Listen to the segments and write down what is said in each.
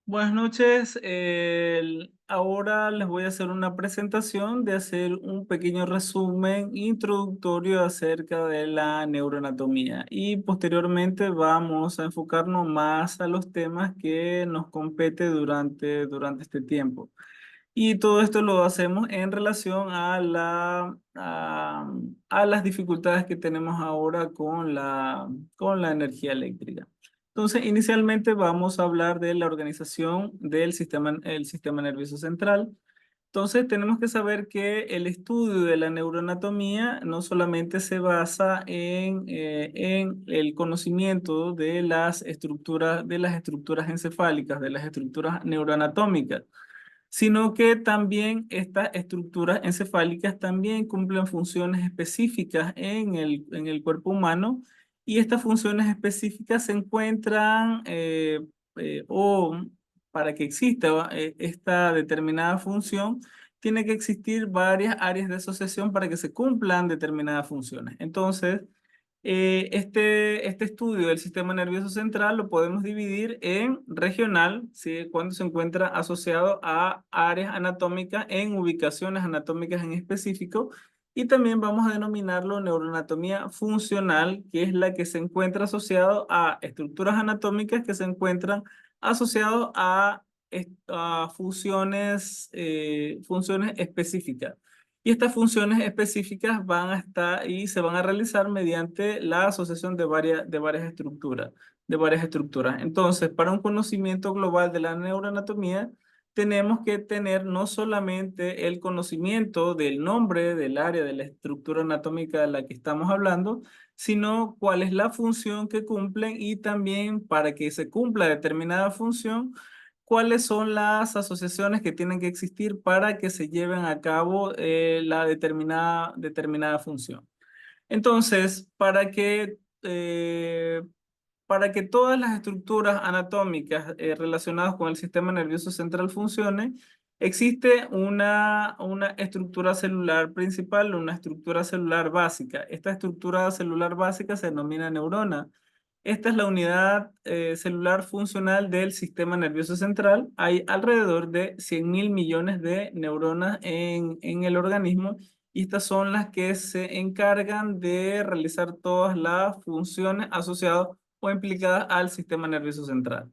Buenas noches. Ahora les voy a hacer una presentación de hacer un pequeño resumen introductorio acerca de la neuroanatomía y posteriormente vamos a enfocarnos más a los temas que nos compete durante este tiempo. Y todo esto lo hacemos en relación a las dificultades que tenemos ahora con la energía eléctrica. Entonces, inicialmente vamos a hablar de la organización el sistema nervioso central. Entonces, tenemos que saber que el estudio de la neuroanatomía no solamente se basa en el conocimiento de las estructuras encefálicas, de las estructuras neuroanatómicas, sino que también estas estructuras encefálicas también cumplen funciones específicas en el cuerpo humano, y estas funciones específicas se encuentran o para que exista esta determinada función, tiene que existir varias áreas de asociación para que se cumplan determinadas funciones. Entonces, este estudio del sistema nervioso central lo podemos dividir en regional, ¿sí? Cuando se encuentra asociado a áreas anatómicas en ubicaciones anatómicas en específico, y también vamos a denominarlo neuroanatomía funcional, que es la que se encuentra asociado a estructuras anatómicas que se encuentran asociados a funciones específicas. Y estas funciones específicas van a estar y se van a realizar mediante la asociación de varias estructuras. Entonces, para un conocimiento global de la neuroanatomía, tenemos que tener no solamente el conocimiento del nombre del área de la estructura anatómica de la que estamos hablando, sino cuál es la función que cumplen, y también para que se cumpla determinada función, cuáles son las asociaciones que tienen que existir para que se lleven a cabo la determinada función. Entonces, para que todas las estructuras anatómicas relacionadas con el sistema nervioso central funcionen, existe una estructura celular principal, una estructura celular básica. Esta estructura celular básica se denomina neurona. Esta es la unidad celular funcional del sistema nervioso central. Hay alrededor de 100.000 millones de neuronas en el organismo, y estas son las que se encargan de realizar todas las funciones asociadas o implicadas al sistema nervioso central.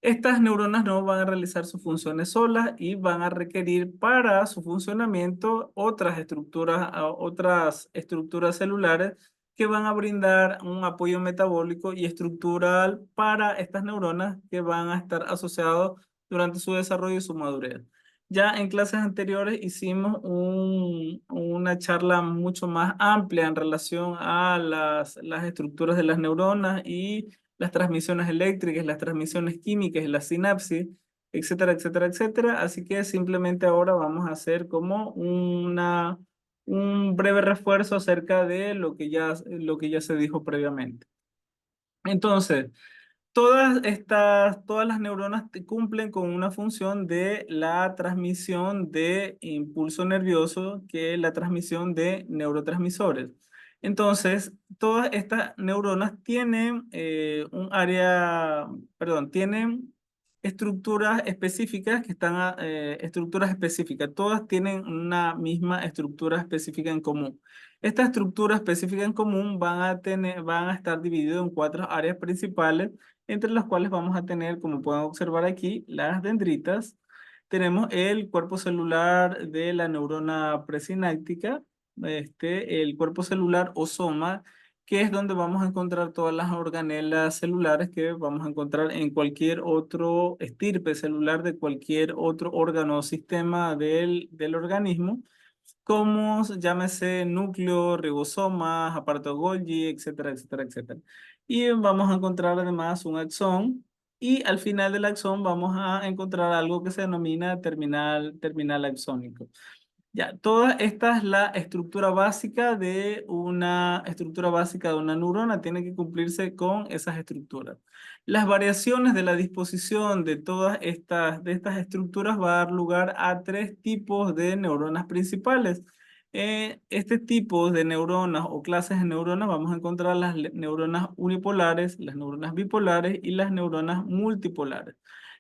Estas neuronas no van a realizar sus funciones solas y van a requerir para su funcionamiento otras estructuras celulares que van a brindar un apoyo metabólico y estructural para estas neuronas, que van a estar asociados durante su desarrollo y su madurez. Ya en clases anteriores hicimos una charla mucho más amplia en relación a las estructuras de las neuronas y las transmisiones eléctricas, las transmisiones químicas y la sinapsis, etcétera, etcétera, etcétera. Así que simplemente ahora vamos a hacer como un breve refuerzo acerca de lo que ya se dijo previamente. Entonces, todas las neuronas cumplen con una función de la transmisión de impulso nervioso, que es la transmisión de neurotransmisores. Entonces, todas estas neuronas tienen tienen estructuras específicas estructuras específicas. Todas tienen una misma estructura específica en común. Esta estructura específica en común van a estar divididas en cuatro áreas principales, entre las cuales vamos a tener, como pueden observar aquí, las dendritas. Tenemos el cuerpo celular de la neurona presináptica, el cuerpo celular o soma, que es donde vamos a encontrar todas las organelas celulares que vamos a encontrar en cualquier otro estirpe celular de cualquier otro órgano o sistema del organismo, como llámese núcleo, ribosomas, aparato Golgi, etcétera, etcétera, etcétera. Y vamos a encontrar además un axón, y al final del axón vamos a encontrar algo que se denomina terminal axónico. Ya, toda esta es la estructura básica de una neurona, tiene que cumplirse con esas estructuras. Las variaciones de la disposición de estas estructuras va a dar lugar a tres tipos de neuronas principales. Este tipo de neuronas o clases de neuronas vamos a encontrar neuronas unipolares, las neuronas bipolares y las neuronas multipolares.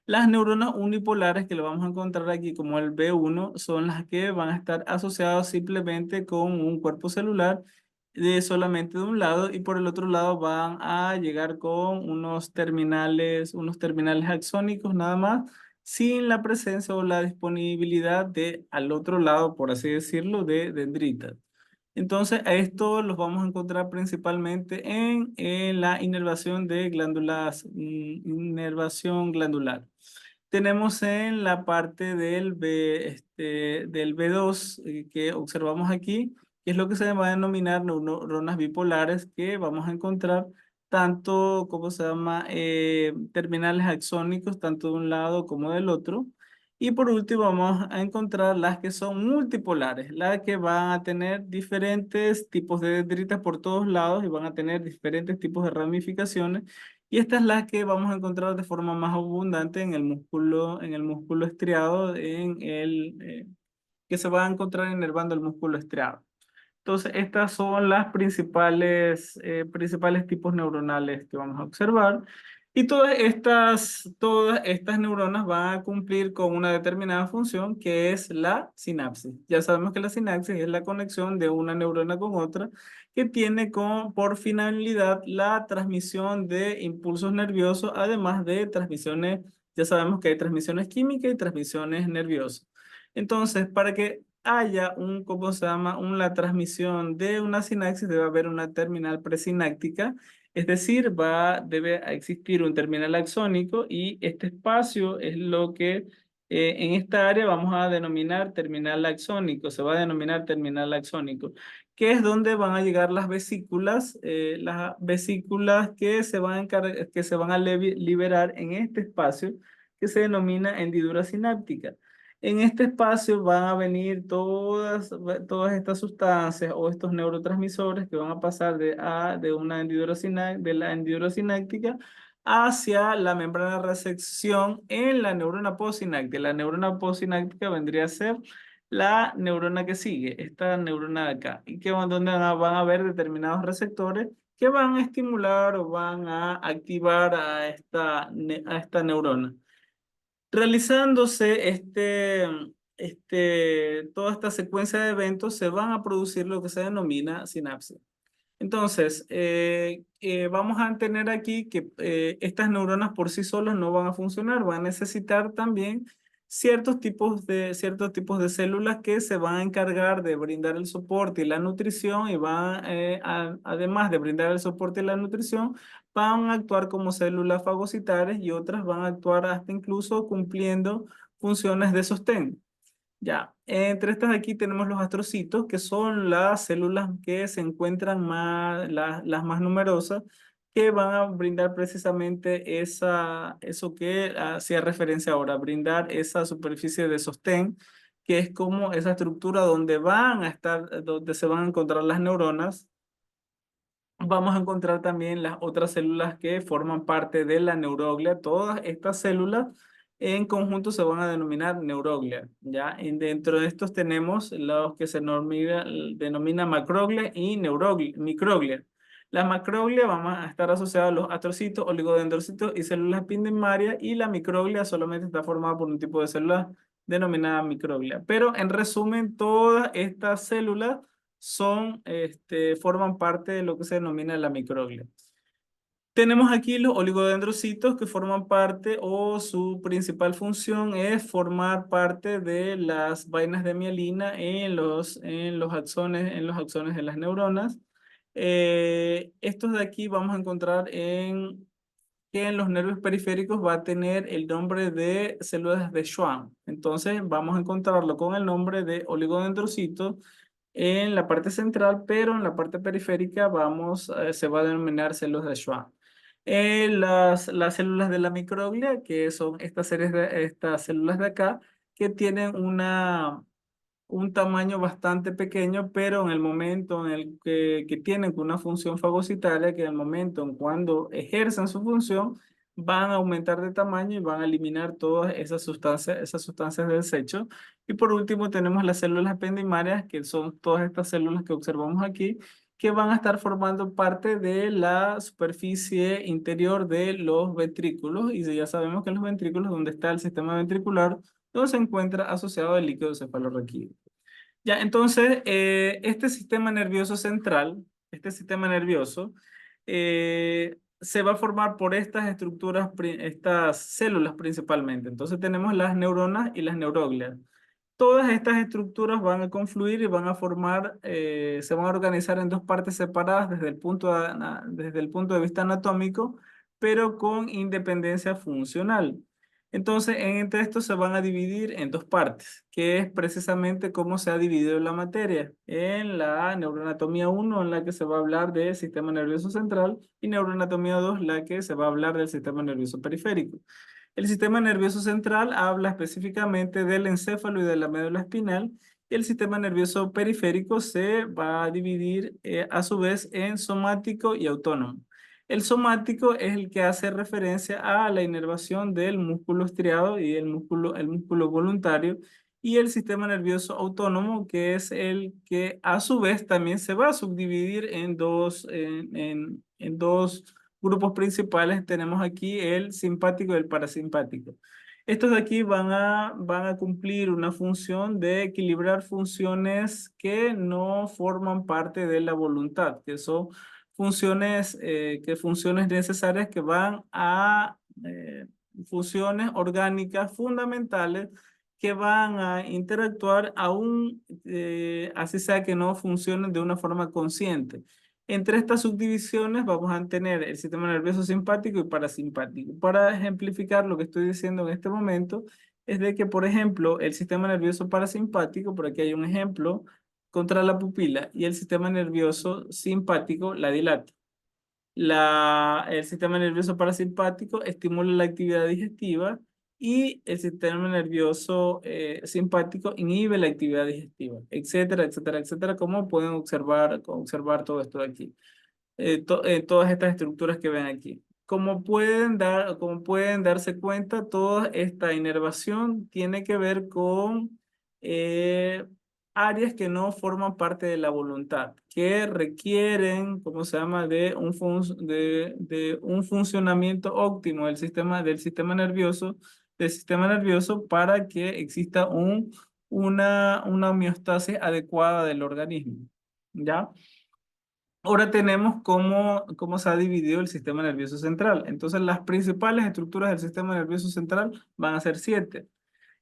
Las neuronas unipolares que lo vamos a encontrar aquí como el B1 son las que van a estar asociadas simplemente con un cuerpo celular de solamente de un lado y por el otro lado van a llegar con unos terminales axónicos nada más, sin la presencia o la disponibilidad de al otro lado, por así decirlo, de dendritas. Entonces, a esto los vamos a encontrar principalmente en la inervación de glándulas, inervación glandular. Tenemos en la parte del B2 que observamos aquí, que es lo que se va a denominar neuronas bipolares, que vamos a encontrar tanto, ¿cómo se llama? Terminales axónicos, tanto de un lado como del otro. Y por último vamos a encontrar las que son multipolares, las que van a tener diferentes tipos de dendritas por todos lados y van a tener diferentes tipos de ramificaciones. Y esta es la que vamos a encontrar de forma más abundante en el músculo estriado, que se va a encontrar inervando el músculo estriado. Entonces, estas son las principales tipos neuronales que vamos a observar. Y todas estas neuronas van a cumplir con una determinada función que es la sinapsis. Ya sabemos que la sinapsis es la conexión de una neurona con otra que tiene por finalidad la transmisión de impulsos nerviosos, además de transmisiones, ya sabemos que hay transmisiones químicas y transmisiones nerviosas. Entonces, para que haya ¿cómo se llama? La transmisión de una sinapsis, debe haber una terminal presináptica, es decir, debe existir un terminal axónico y este espacio es lo que en esta área vamos a denominar terminal axónico, se va a denominar terminal axónico, que es donde van a llegar las vesículas que que se van a liberar en este espacio que se denomina hendidura sináptica. En este espacio van a venir todas estas sustancias o estos neurotransmisores que van a pasar de de la hendidura sináptica hacia la membrana de recepción en la neurona postsináptica. La neurona postsináptica vendría a ser la neurona que sigue, esta neurona de acá, y donde van a haber determinados receptores que van a estimular o van a activar a esta neurona. Realizándose toda esta secuencia de eventos, se van a producir lo que se denomina sinapsis. Entonces, vamos a tener aquí que estas neuronas por sí solas no van a funcionar, van a necesitar también ciertos tipos de células que se van a encargar de brindar el soporte y la nutrición y además de brindar el soporte y la nutrición, van a actuar como células fagocitarias y otras van a actuar hasta incluso cumpliendo funciones de sostén. Ya, entre estas aquí tenemos los astrocitos, que son las células que se encuentran las más numerosas, que van a brindar precisamente eso que hacía referencia ahora, brindar esa superficie de sostén, que es como esa estructura donde se van a encontrar las neuronas. Vamos a encontrar también las otras células que forman parte de la neuroglia. Todas estas células en conjunto se van a denominar neuroglia, ¿ya? Y dentro de estos tenemos los que se denomina macroglia y microglia. La macroglia vamos a estar asociadas a los astrocitos, oligodendrocitos y células epidemarias, y la microglia solamente está formada por un tipo de célula denominada microglia. Pero en resumen, todas estas células forman parte de lo que se denomina la microglia. Tenemos aquí los oligodendrocitos que forman parte o su principal función es formar parte de las vainas de mielina en los axones de las neuronas. Estos de aquí vamos a encontrar que en los nervios periféricos va a tener el nombre de células de Schwann. Entonces vamos a encontrarlo con el nombre de oligodendrocitos en la parte central, pero en la parte periférica se va a denominar células de Schwann. Las células de la microglia, que son estas células de acá, que tienen un tamaño bastante pequeño, pero en el momento en el que tienen una función fagocitaria, que en el momento en cuando ejercen su función, van a aumentar de tamaño y van a eliminar todas esas sustancias de desecho. Y por último tenemos las células ependimarias, que son todas estas células que observamos aquí, que van a estar formando parte de la superficie interior de los ventrículos. Y ya sabemos que en los ventrículos, donde está el sistema ventricular, donde se encuentra asociado el líquido cefalorraquídeo. Ya, entonces, este sistema nervioso, se va a formar por estas estructuras, estas células principalmente. Entonces tenemos las neuronas y las neuroglias. Todas estas estructuras van a confluir y van a formar, se van a organizar en dos partes separadas desde el punto de vista anatómico, pero con independencia funcional. Entonces, entre estos se van a dividir en dos partes, que es precisamente cómo se ha dividido la materia. En la neuroanatomía 1, en la que se va a hablar del sistema nervioso central, y neuroanatomía 2, la que se va a hablar del sistema nervioso periférico. El sistema nervioso central habla específicamente del encéfalo y de la médula espinal, y el sistema nervioso periférico se va a dividir a su vez en somático y autónomo. El somático es el que hace referencia a la inervación del músculo estriado y el músculo voluntario, y el sistema nervioso autónomo, que es el que a su vez también se va a subdividir en dos grupos principales. Tenemos aquí el simpático y el parasimpático. Estos de aquí van a cumplir una función de equilibrar funciones que no forman parte de la voluntad, que son funciones necesarias que van a funciones orgánicas fundamentales que van a interactuar aún, así sea que no funcionen de una forma consciente. Entre estas subdivisiones vamos a tener el sistema nervioso simpático y parasimpático. Para ejemplificar lo que estoy diciendo en este momento, es de que, por ejemplo, el sistema nervioso parasimpático, por aquí hay un ejemplo, contra la pupila, y el sistema nervioso simpático la dilata. El sistema nervioso parasimpático estimula la actividad digestiva, y el sistema nervioso simpático inhibe la actividad digestiva, etcétera, etcétera, etcétera, como pueden observar todo esto de aquí. Todas estas estructuras que ven aquí. Como pueden darse cuenta, toda esta inervación tiene que ver con eh, áreas que no forman parte de la voluntad, que requieren, ¿cómo se llama?, de un funcionamiento óptimo del sistema nervioso para que exista una homeostasis adecuada del organismo. ¿Ya? Ahora tenemos cómo se ha dividido el sistema nervioso central. Entonces, las principales estructuras del sistema nervioso central van a ser 7.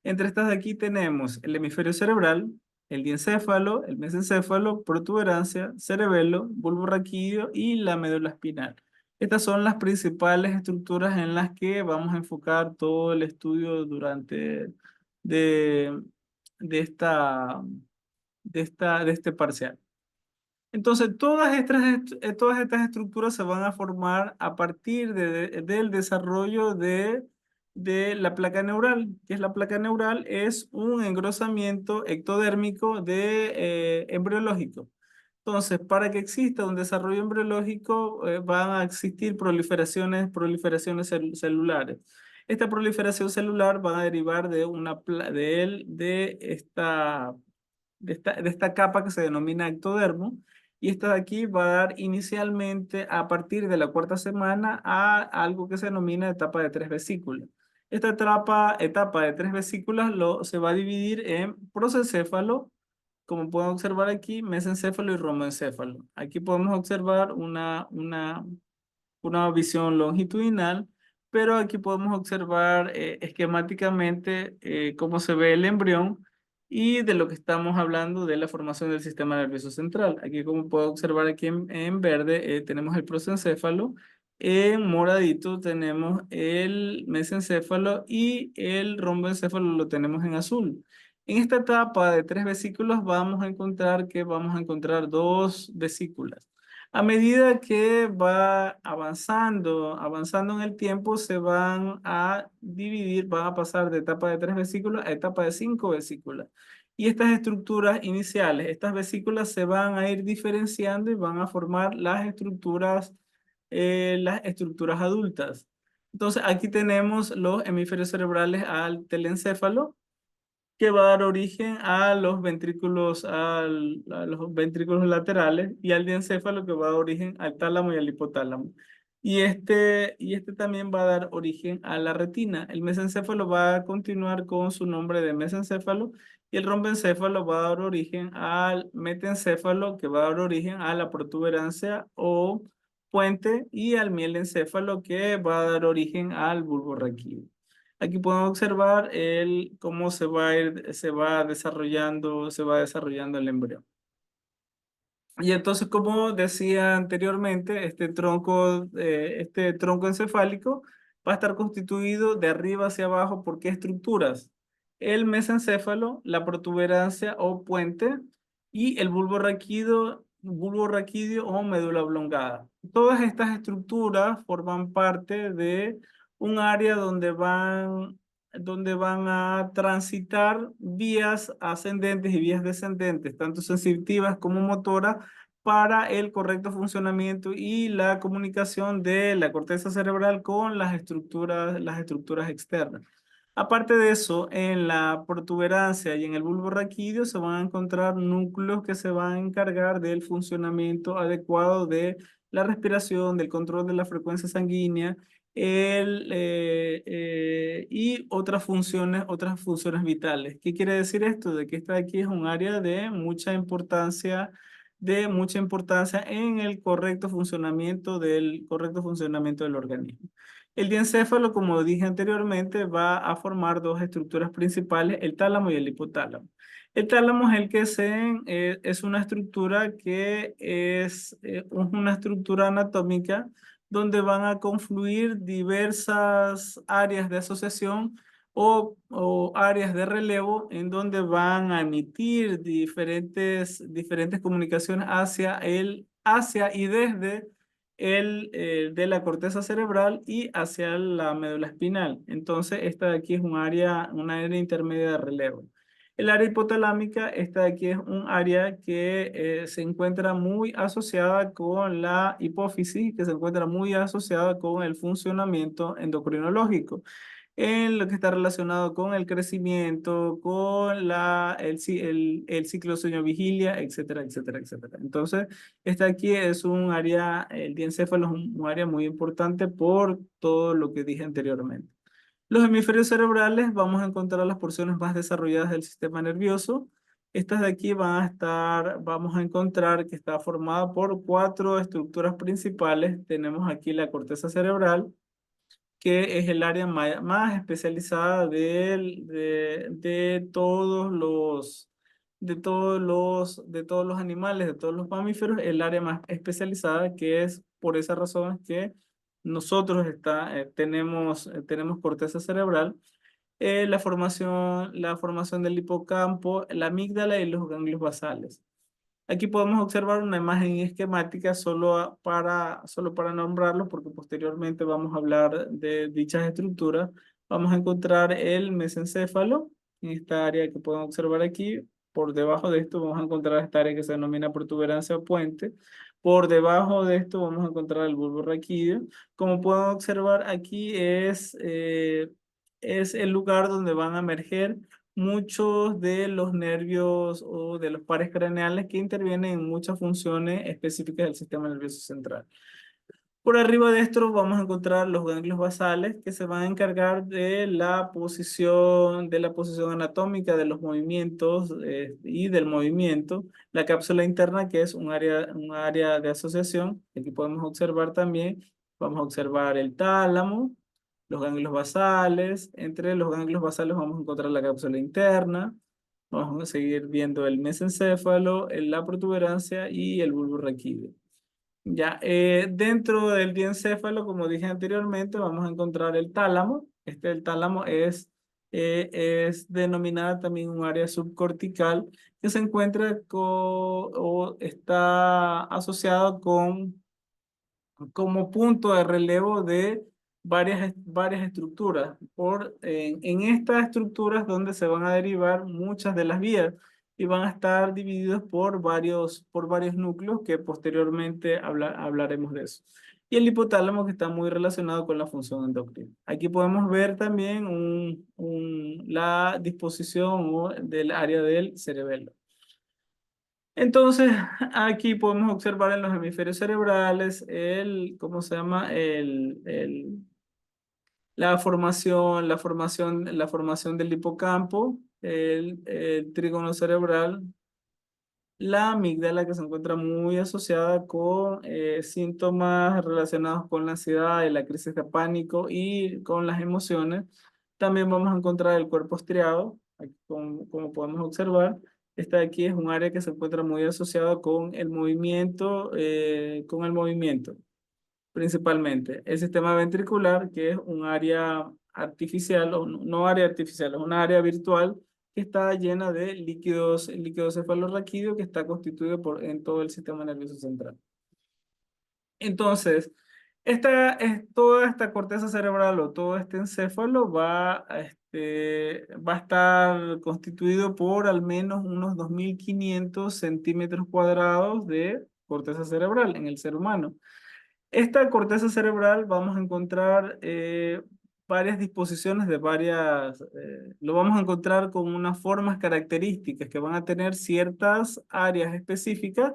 Entre estas de aquí tenemos el hemisferio cerebral, el diencéfalo, el mesencéfalo, protuberancia, cerebelo, bulbo raquídeo y la médula espinal. Estas son las principales estructuras en las que vamos a enfocar todo el estudio de, de esta, de este parcial. Entonces, todas estas estructuras se van a formar a partir del desarrollo de la placa neural. ¿Qué es la placa neural? Es un engrosamiento ectodérmico embriológico. Entonces, para que exista un desarrollo embriológico, van a existir proliferaciones celulares. Esta proliferación celular va a derivar de esta capa que se denomina ectodermo, y esta de aquí va a dar inicialmente, a partir de la cuarta semana, a algo que se denomina etapa de 3 vesículas. Esta etapa de 3 vesículas se va a dividir en prosencéfalo, como pueden observar aquí, mesencéfalo y romoencéfalo. Aquí podemos observar una visión longitudinal, pero aquí podemos observar esquemáticamente cómo se ve el embrión, y de lo que estamos hablando de la formación del sistema nervioso central. Aquí, como puedo observar aquí en verde, tenemos el prosencéfalo, en moradito tenemos el mesencéfalo, y el romboencéfalo lo tenemos en azul. En esta etapa de 3 vesículas vamos a encontrar 2 vesículas. A medida que va avanzando en el tiempo, se van a dividir, van a pasar de etapa de 3 vesículas a etapa de 5 vesículas. Y estas estructuras iniciales, estas vesículas, se van a ir diferenciando y van a formar las estructuras adultas. Entonces, aquí tenemos los hemisferios cerebrales al telencéfalo, que va a dar origen a los ventrículos, a los ventrículos laterales, y al diencéfalo, que va a dar origen al tálamo y al hipotálamo. Y este también va a dar origen a la retina. El mesencéfalo va a continuar con su nombre de mesencéfalo, y el rombencéfalo va a dar origen al metencéfalo, que va a dar origen a la protuberancia o puente, y al mielencéfalo, que va a dar origen al bulbo raquídeo. Aquí podemos observar cómo se va desarrollando el embrión. Y entonces, como decía anteriormente, este tronco encefálico va a estar constituido de arriba hacia abajo por ¿qué estructuras? El mesencéfalo, la protuberancia o puente, y el bulbo raquídeo o médula oblongada. Todas estas estructuras forman parte de un área donde van a transitar vías ascendentes y vías descendentes, tanto sensitivas como motoras, para el correcto funcionamiento y la comunicación de la corteza cerebral con las estructuras externas. Aparte de eso, en la protuberancia y en el bulbo raquídeo se van a encontrar núcleos que se van a encargar del funcionamiento adecuado de la respiración, del control de la frecuencia sanguínea, y otras funciones vitales. ¿Qué quiere decir esto? De que esta de aquí es un área de mucha importancia en el correcto funcionamiento del organismo. El diencéfalo, como dije anteriormente, va a formar dos estructuras principales, el tálamo y el hipotálamo. El tálamo es es una estructura que es una estructura anatómica donde van a confluir diversas áreas de asociación o áreas de relevo, en donde van a emitir diferentes comunicaciones hacia y desde de la corteza cerebral y hacia la médula espinal. Entonces, esta de aquí es una área intermedia de relevo. El área hipotalámica, esta de aquí es un área que se encuentra muy asociada con la hipófisis, que se encuentra muy asociada con el funcionamiento endocrinológico, en lo que está relacionado con el crecimiento, con el ciclo sueño-vigilia, etcétera, etcétera, etcétera. Entonces, esta aquí es el diencéfalo es un área muy importante por todo lo que dije anteriormente. Los hemisferios cerebrales, vamos a encontrar las porciones más desarrolladas del sistema nervioso. Estas de aquí vamos a encontrar que está formada por 4 estructuras principales. Tenemos aquí la corteza cerebral, que es el área más especializada de todos los animales, de todos los mamíferos, el área más especializada, que es por esa razón que nosotros tenemos corteza cerebral. La formación del hipocampo, la amígdala y los ganglios basales. Aquí podemos observar una imagen esquemática solo para nombrarlos, porque posteriormente vamos a hablar de dichas estructuras. Vamos a encontrar el mesencéfalo en esta área que pueden observar aquí. Por debajo de esto vamos a encontrar esta área que se denomina protuberancia o puente. Por debajo de esto vamos a encontrar el bulbo raquídeo. Como pueden observar aquí es el lugar donde van a emerger muchos de los nervios o de los pares craneales que intervienen en muchas funciones específicas del sistema nervioso central. Por arriba de esto vamos a encontrar los ganglios basales, que se van a encargar de la posición anatómica de los movimientos y del movimiento. La cápsula interna, que es un área de asociación. Aquí podemos observar también, vamos a observar el tálamo, los ganglios basales. Entre los ganglios basales vamos a encontrar la cápsula interna. Vamos a seguir viendo el mesencéfalo, la protuberancia y el bulbo raquídeo. Ya, dentro del diencéfalo, como dije anteriormente, vamos a encontrar el tálamo. El tálamo es denominada también un área subcortical, que se encuentra o está asociado como punto de relevo de varias estructuras. En estas estructuras donde se van a derivar muchas de las vías, y van a estar divididos por varios núcleos, que posteriormente hablaremos de eso. y el hipotálamo que está muy relacionado con la función endocrina. Aquí podemos ver también la disposición del área del cerebelo. Entonces, aquí podemos observar en los hemisferios cerebrales ¿cómo se llama? La formación del hipocampo, el trígono cerebral, la amígdala que se encuentra muy asociada con síntomas relacionados con la ansiedad y la crisis de pánico y con las emociones. También vamos a encontrar el cuerpo estriado, aquí como podemos observar. Esta de aquí es un área que se encuentra muy asociada con el movimiento principalmente. El sistema ventricular, que es un área artificial, o no área artificial, es una área virtual que está llena de líquido cefalorraquídeo que está constituido en todo el sistema nervioso central. Entonces, toda esta corteza cerebral o todo este encéfalo va a estar constituido por al menos unos 2.500 centímetros cuadrados de corteza cerebral en el ser humano. Esta corteza cerebral vamos a encontrar varias disposiciones lo vamos a encontrar con unas formas características que van a tener ciertas áreas específicas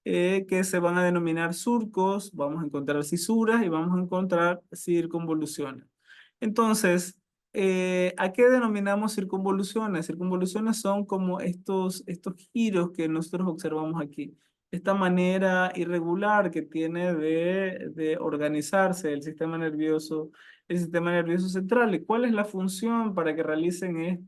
que se van a denominar surcos, vamos a encontrar cisuras y vamos a encontrar circunvoluciones. Entonces, ¿a qué denominamos circunvoluciones? Circunvoluciones son como estos giros que nosotros observamos aquí, esta manera irregular que tiene de organizarse el sistema nervioso central. ¿Y cuál es la función para que realicen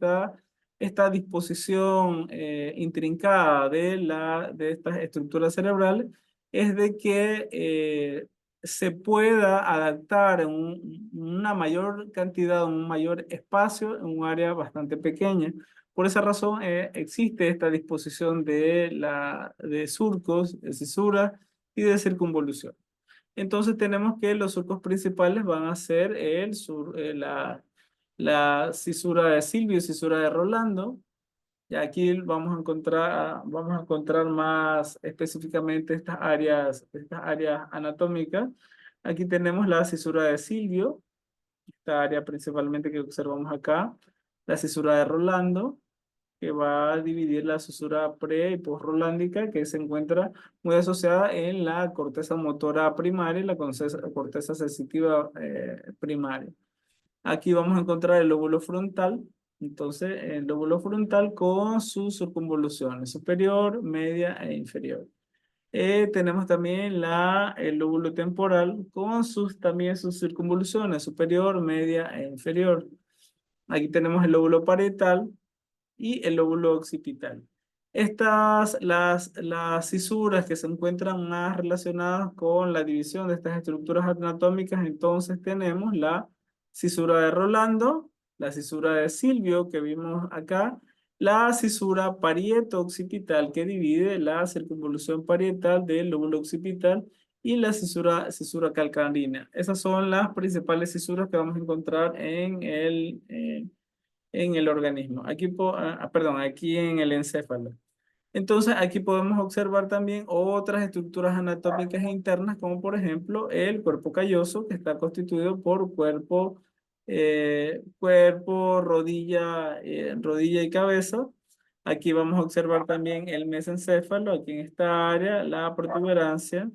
esta disposición intrincada de estas estructuras cerebrales? Es de que se pueda adaptar en una mayor cantidad, un mayor espacio, en un área bastante pequeña. Por esa razón existe esta disposición de surcos, de cisuras y de circunvolución. Entonces tenemos que los surcos principales van a ser la cisura de Silvio y cisura de Rolando. Y aquí vamos a encontrar más específicamente estas áreas anatómicas. Aquí tenemos la cisura de Silvio, esta área principalmente que observamos acá, la cisura de Rolando, que va a dividir la cisura pre y postrolándica, que se encuentra muy asociada en la corteza motora primaria y la corteza sensitiva primaria. Aquí vamos a encontrar el lóbulo frontal. Entonces, el lóbulo frontal con sus circunvoluciones superior, media e inferior. Tenemos también el lóbulo temporal con también sus circunvoluciones superior, media e inferior. Aquí tenemos el lóbulo parietal y el lóbulo occipital. Las cisuras que se encuentran más relacionadas con la división de estas estructuras anatómicas, entonces tenemos la cisura de Rolando, la cisura de Silvio que vimos acá, la cisura parieto-occipital que divide la circunvolución parietal del lóbulo occipital y la cisura calcarina. Esas son las principales cisuras que vamos a encontrar en el organismo. Aquí en el encéfalo. Entonces, aquí podemos observar también otras estructuras anatómicas internas, como por ejemplo el cuerpo calloso, que está constituido por rodilla y cabeza. Aquí vamos a observar también el mesencéfalo, aquí en esta área, la protuberancia,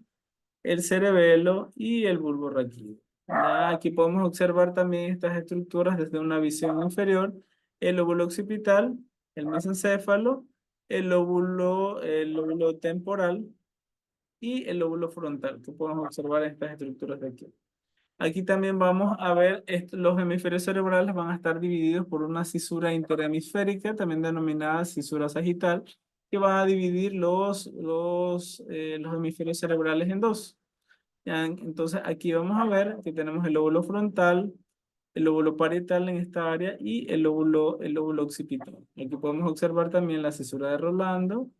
el cerebelo y el bulbo raquídeo. Ya aquí podemos observar también estas estructuras desde una visión inferior, el lóbulo occipital, el mesencéfalo, el lóbulo temporal y el lóbulo frontal, que podemos observar estas estructuras de aquí. Aquí también vamos a ver, los hemisferios cerebrales van a estar divididos por una cisura interhemisférica, también denominada cisura sagital, que va a dividir los hemisferios cerebrales en dos. Ya, entonces aquí vamos a ver que tenemos el lóbulo frontal, el lóbulo parietal en esta área y el lóbulo occipital. Aquí podemos observar también la cesura de Rolando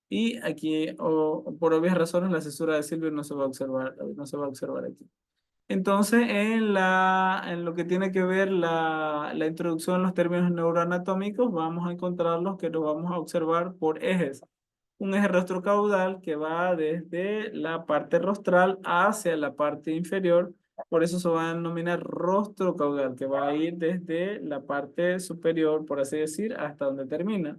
y aquí, por obvias razones, la cesura de Silvio no se va a observar aquí. Entonces, en lo que tiene que ver la introducción en los términos neuroanatómicos, vamos a encontrarlos que los vamos a observar por ejes. un eje rostrocaudal que va desde la parte rostral hacia la parte inferior. Por eso se va a denominar rostrocaudal, que va a ir desde la parte superior, por así decir, hasta donde termina.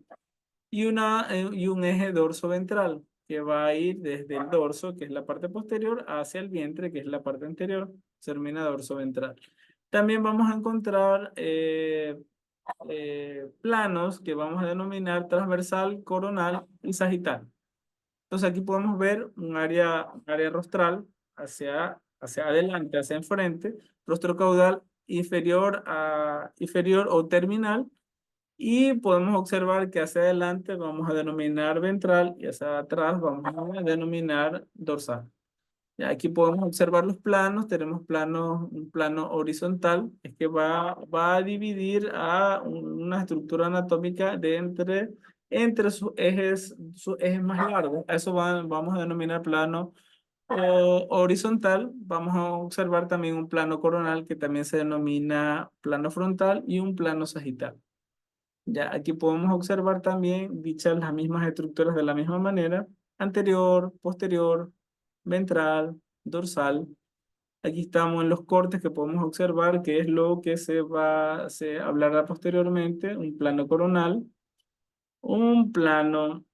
Y un eje dorso-ventral, que va a ir desde el dorso, que es la parte posterior, hacia el vientre, que es la parte anterior. Se denomina dorso-ventral. También vamos a encontrar planos que vamos a denominar transversal, coronal y sagital. Entonces aquí podemos ver un área rostral hacia adelante, hacia enfrente, rostro caudal inferior o terminal, y podemos observar que hacia adelante vamos a denominar ventral y hacia atrás vamos a denominar dorsal. Ya, aquí podemos observar los planos. Tenemos un plano horizontal, es que va a dividir a una estructura anatómica entre sus ejes más largos. A eso vamos a denominar plano horizontal. Vamos a observar también un plano coronal que también se denomina plano frontal y un plano sagital. Ya, aquí podemos observar también dichas las mismas estructuras de la misma manera: anterior, posterior, ventral, dorsal. Aquí estamos en los cortes que podemos observar, que es lo que se hablará posteriormente: un plano coronal, un plano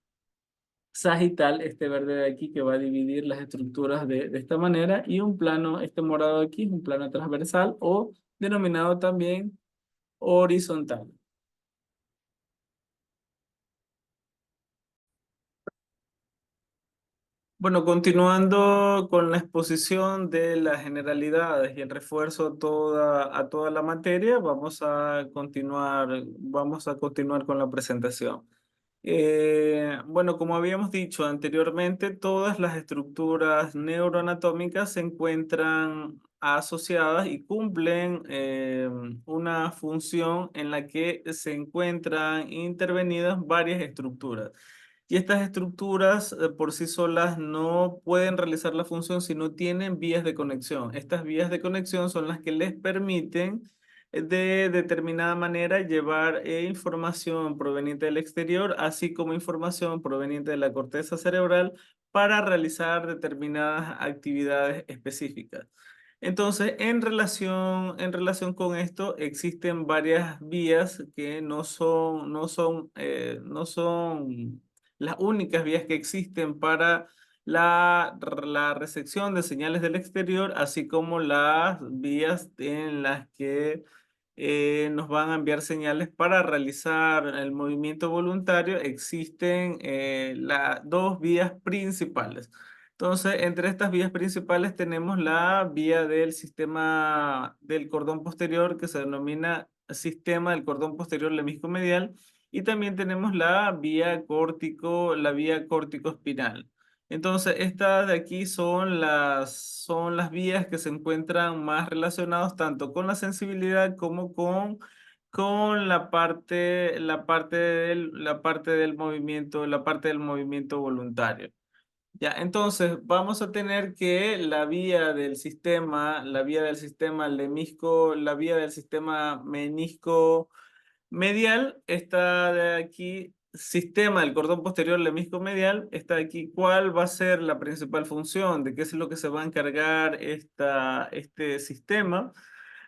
sagital, este verde de aquí que va a dividir las estructuras de esta manera, y un plano, este morado de aquí, un plano transversal o denominado también horizontal. Bueno, continuando con la exposición de las generalidades y el refuerzo a toda la materia, vamos a continuar con la presentación. Bueno, como habíamos dicho anteriormente, todas las estructuras neuroanatómicas se encuentran asociadas y cumplen una función en la que se encuentran intervenidas varias estructuras. Y estas estructuras por sí solas no pueden realizar la función si no tienen vías de conexión. Estas vías de conexión son las que les permiten de determinada manera llevar información proveniente del exterior, así como información proveniente de la corteza cerebral, para realizar determinadas actividades específicas. Entonces, en relación con esto, existen varias vías que no son las únicas vías que existen para la recepción de señales del exterior, así como las vías en las que nos van a enviar señales para realizar el movimiento voluntario. Existen las dos vías principales. Entonces, entre estas vías principales tenemos la vía del sistema del cordón posterior, que se denomina sistema del cordón posterior lemnisco-medial, y también tenemos la vía córtico-espinal. Entonces, estas de aquí son las vías que se encuentran más relacionadas tanto con la sensibilidad como con la parte del movimiento voluntario. Ya, entonces vamos a tener que la vía del sistema menisco medial, está de aquí, sistema del cordón posterior lemnisco medial, está aquí. ¿Cuál va a ser la principal función? ¿De qué es lo que se va a encargar este sistema?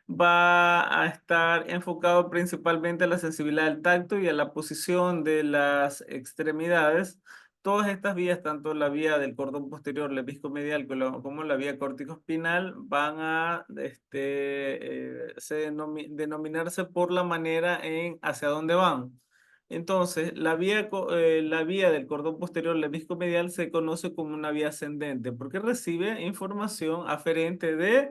Va a estar enfocado principalmente a la sensibilidad del tacto y a la posición de las extremidades. Todas estas vías, tanto la vía del cordón posterior lemnisco-medial como la vía córtico-espinal, van a denominarse por la manera en hacia dónde van. Entonces, la vía del cordón posterior lemnisco-medial se conoce como una vía ascendente porque recibe información aferente de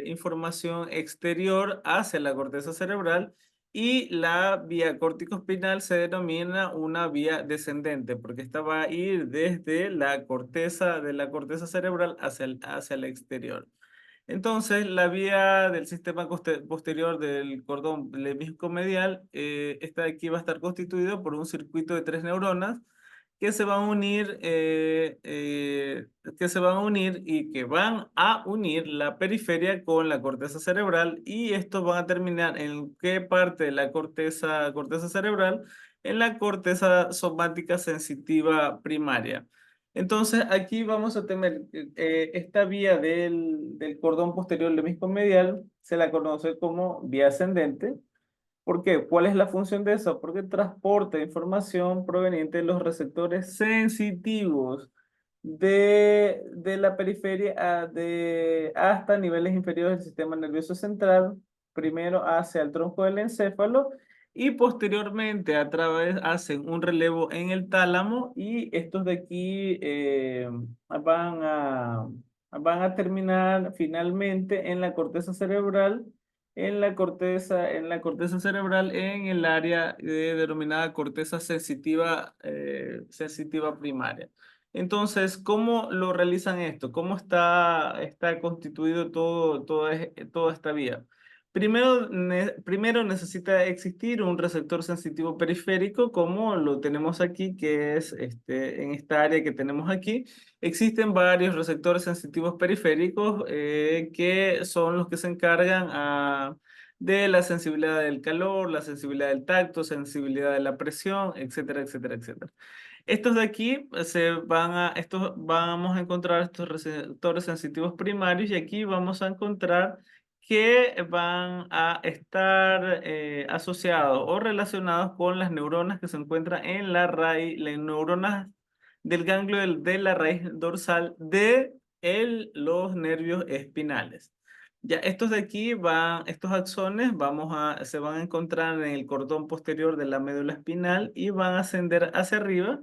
información exterior hacia la corteza cerebral, y la vía córtico-espinal se denomina una vía descendente porque esta va a ir desde de la corteza cerebral hacia el exterior. Entonces, la vía del sistema posterior del cordón lemnisco medial, esta de aquí va a estar constituido por un circuito de 3 neuronas que se van a unir, y que van a unir la periferia con la corteza cerebral, y estos van a terminar en qué parte de la corteza cerebral. en la corteza somática sensitiva primaria. Entonces, aquí vamos a tener esta vía del cordón posterior lemniscomedial, se la conoce como vía ascendente. ¿Por qué? ¿Cuál es la función de eso? Porque transporta información proveniente de los receptores sensitivos de la periferia hasta niveles inferiores del sistema nervioso central, primero hacia el tronco del encéfalo y posteriormente a través hacen un relevo en el tálamo y estos de aquí van a, van a terminar finalmente en la corteza cerebral en la corteza cerebral, en el área denominada corteza sensitiva, sensitiva primaria. Entonces, ¿cómo lo realizan esto? ¿Cómo está constituido toda esta vía? Primero necesita existir un receptor sensitivo periférico, como lo tenemos aquí, que es en esta área que tenemos aquí. Existen varios receptores sensitivos periféricos que son los que se encargan de la sensibilidad del calor, la sensibilidad del tacto, sensibilidad de la presión, etcétera, etcétera, etcétera. Estos de aquí vamos a encontrar estos receptores sensitivos primarios y aquí vamos a encontrar que van a estar asociados o relacionados con las neuronas que se encuentran en la raíz, las neuronas del ganglio de la raíz dorsal de los nervios espinales. Ya estos de aquí estos axones se van a encontrar en el cordón posterior de la médula espinal y van a ascender hacia arriba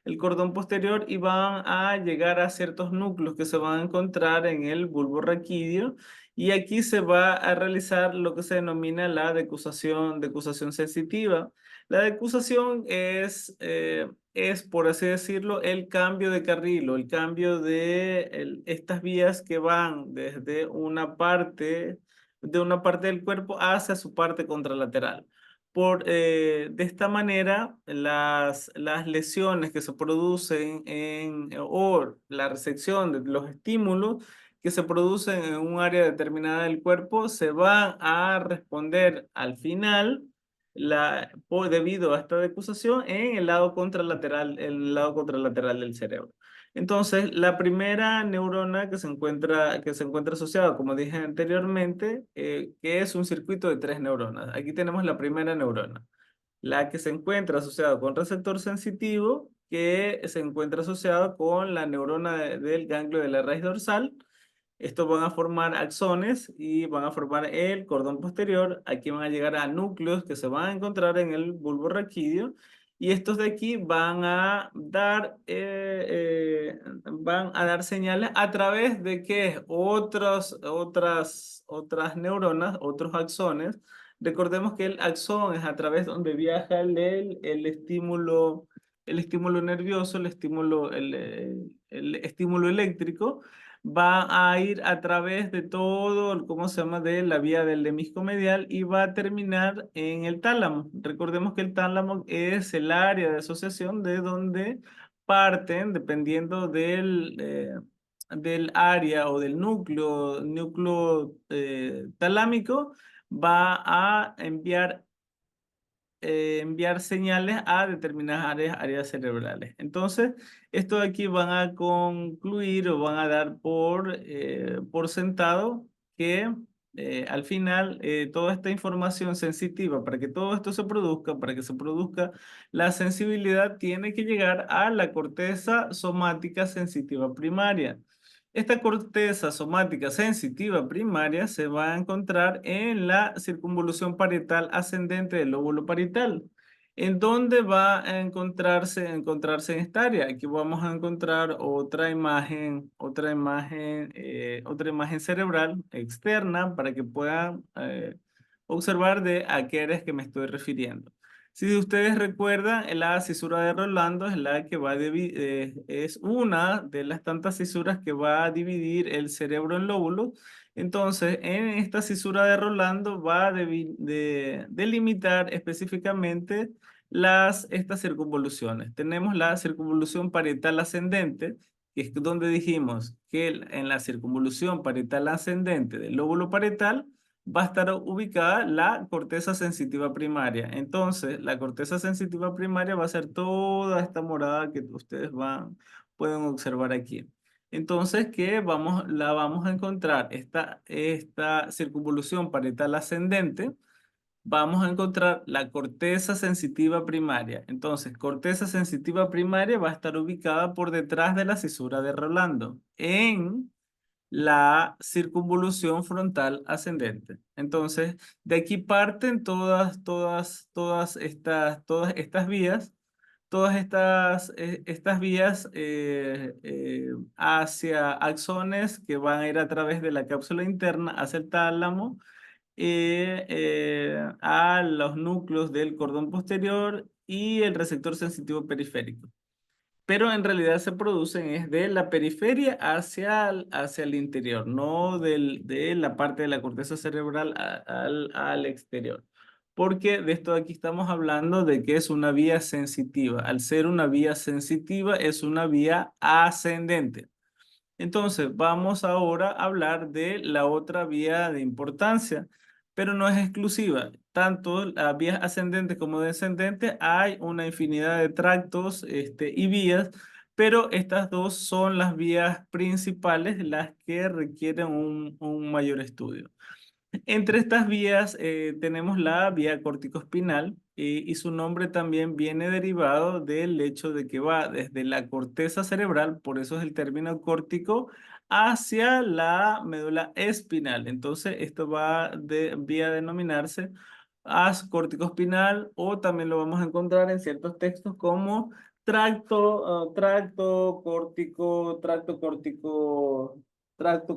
el cordón posterior y van a llegar a ciertos núcleos que se van a encontrar en el bulbo raquídeo y aquí se va a realizar lo que se denomina la decusación sensitiva. La decusación es, por así decirlo, el cambio de carril o el cambio de estas vías que van desde de una parte del cuerpo hacia su parte contralateral. De esta manera, las lesiones que se producen o la resección de los estímulos que se producen en un área determinada del cuerpo se van a responder al final debido a esta decusación en el lado contralateral del cerebro. Entonces, la primera neurona que se encuentra asociada, como dije anteriormente, que es un circuito de tres neuronas. Aquí tenemos la primera neurona, la que se encuentra asociada con receptor sensitivo, que se encuentra asociado con la neurona del ganglio de la raíz dorsal. Estos van a formar axones y van a formar el cordón posterior. Aquí van a llegar a núcleos que se van a encontrar en el bulbo raquídeo. Y estos de aquí van a dar señales a través de que otras neuronas, otros axones. Recordemos que el axón es a través donde viaja el estímulo nervioso, el estímulo eléctrico va a ir a través de todo, ¿cómo se llama?, de la vía del hemisco medial y va a terminar en el tálamo. Recordemos que el tálamo es el área de asociación de donde parten, dependiendo del área o del núcleo talámico, va a enviar señales a determinadas áreas cerebrales. Entonces, esto de aquí van a concluir o van a dar por sentado que al final toda esta información sensitiva, para que todo esto se produzca, para que se produzca la sensibilidad, tiene que llegar a la corteza somática sensitiva primaria. Esta corteza somática sensitiva primaria se va a encontrar en la circunvolución parietal ascendente del lóbulo parietal. ¿En dónde va a encontrarse en esta área? Aquí vamos a encontrar otra imagen cerebral externa para que puedan observar de a qué áreas que me estoy refiriendo. Si ustedes recuerdan, la cisura de Rolando es la que es una de las tantas cisuras que va a dividir el cerebro en lóbulos. Entonces, en esta cisura de Rolando va a delimitar específicamente estas circunvoluciones. Tenemos la circunvolución parietal ascendente, que es donde dijimos que en la circunvolución parietal ascendente del lóbulo parietal va a estar ubicada la corteza sensitiva primaria. Entonces, la corteza sensitiva primaria va a ser toda esta morada que ustedes pueden observar aquí. Entonces, la vamos a encontrar esta circunvolución parietal ascendente. Vamos a encontrar la corteza sensitiva primaria. Entonces, corteza sensitiva primaria va a estar ubicada por detrás de la cisura de Rolando, en la circunvolución frontal ascendente. Entonces, de aquí parten todas estas vías, estas vías hacia axones que van a ir a través de la cápsula interna hacia el tálamo, a los núcleos del cordón posterior y el receptor sensitivo periférico. Pero en realidad se producen es de la periferia hacia el interior, no de la parte de la corteza cerebral al exterior. Porque de esto de aquí estamos hablando de que es una vía sensitiva. Al ser una vía sensitiva, es una vía ascendente. Entonces, vamos ahora a hablar de la otra vía de importancia, pero no es exclusiva. Tanto las vías ascendentes como descendentes, hay una infinidad de tractos y vías, pero estas dos son las vías principales, las que requieren un mayor estudio. Entre estas vías tenemos la vía corticoespinal, y su nombre también viene derivado del hecho de que va desde la corteza cerebral, por eso es el término córtico, hacia la médula espinal. Entonces esto vía a denominarse as córtico-espinal, o también lo vamos a encontrar en ciertos textos como tracto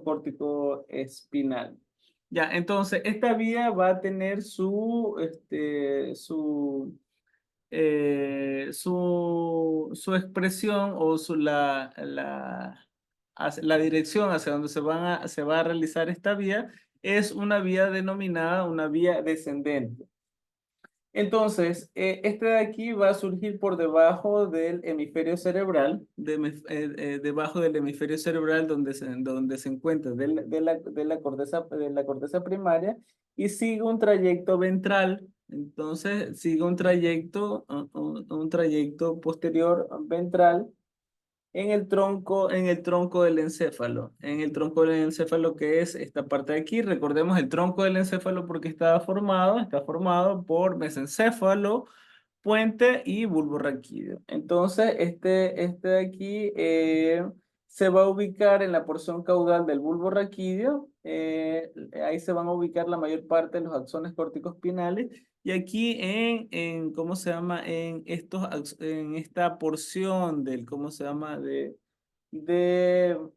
córtico espinal. Ya, entonces esta vía va a tener su expresión, o la dirección hacia donde se va a realizar esta vía, es una vía denominada una vía descendente. Entonces, este de aquí va a surgir por debajo del hemisferio cerebral, debajo del hemisferio cerebral donde se encuentra de la corteza primaria, y sigue un trayecto ventral. Entonces, sigue un trayecto posterior ventral en el tronco del encéfalo. En el tronco del encéfalo, que es esta parte de aquí. Recordemos el tronco del encéfalo porque está formado por mesencéfalo, puente y bulbo raquídeo. Entonces, este de aquí se va a ubicar en la porción caudal del bulbo raquídeo. Ahí se van a ubicar la mayor parte de los axones corticoespinales. Y aquí ¿cómo se llama? En esta porción ¿cómo se llama? De, del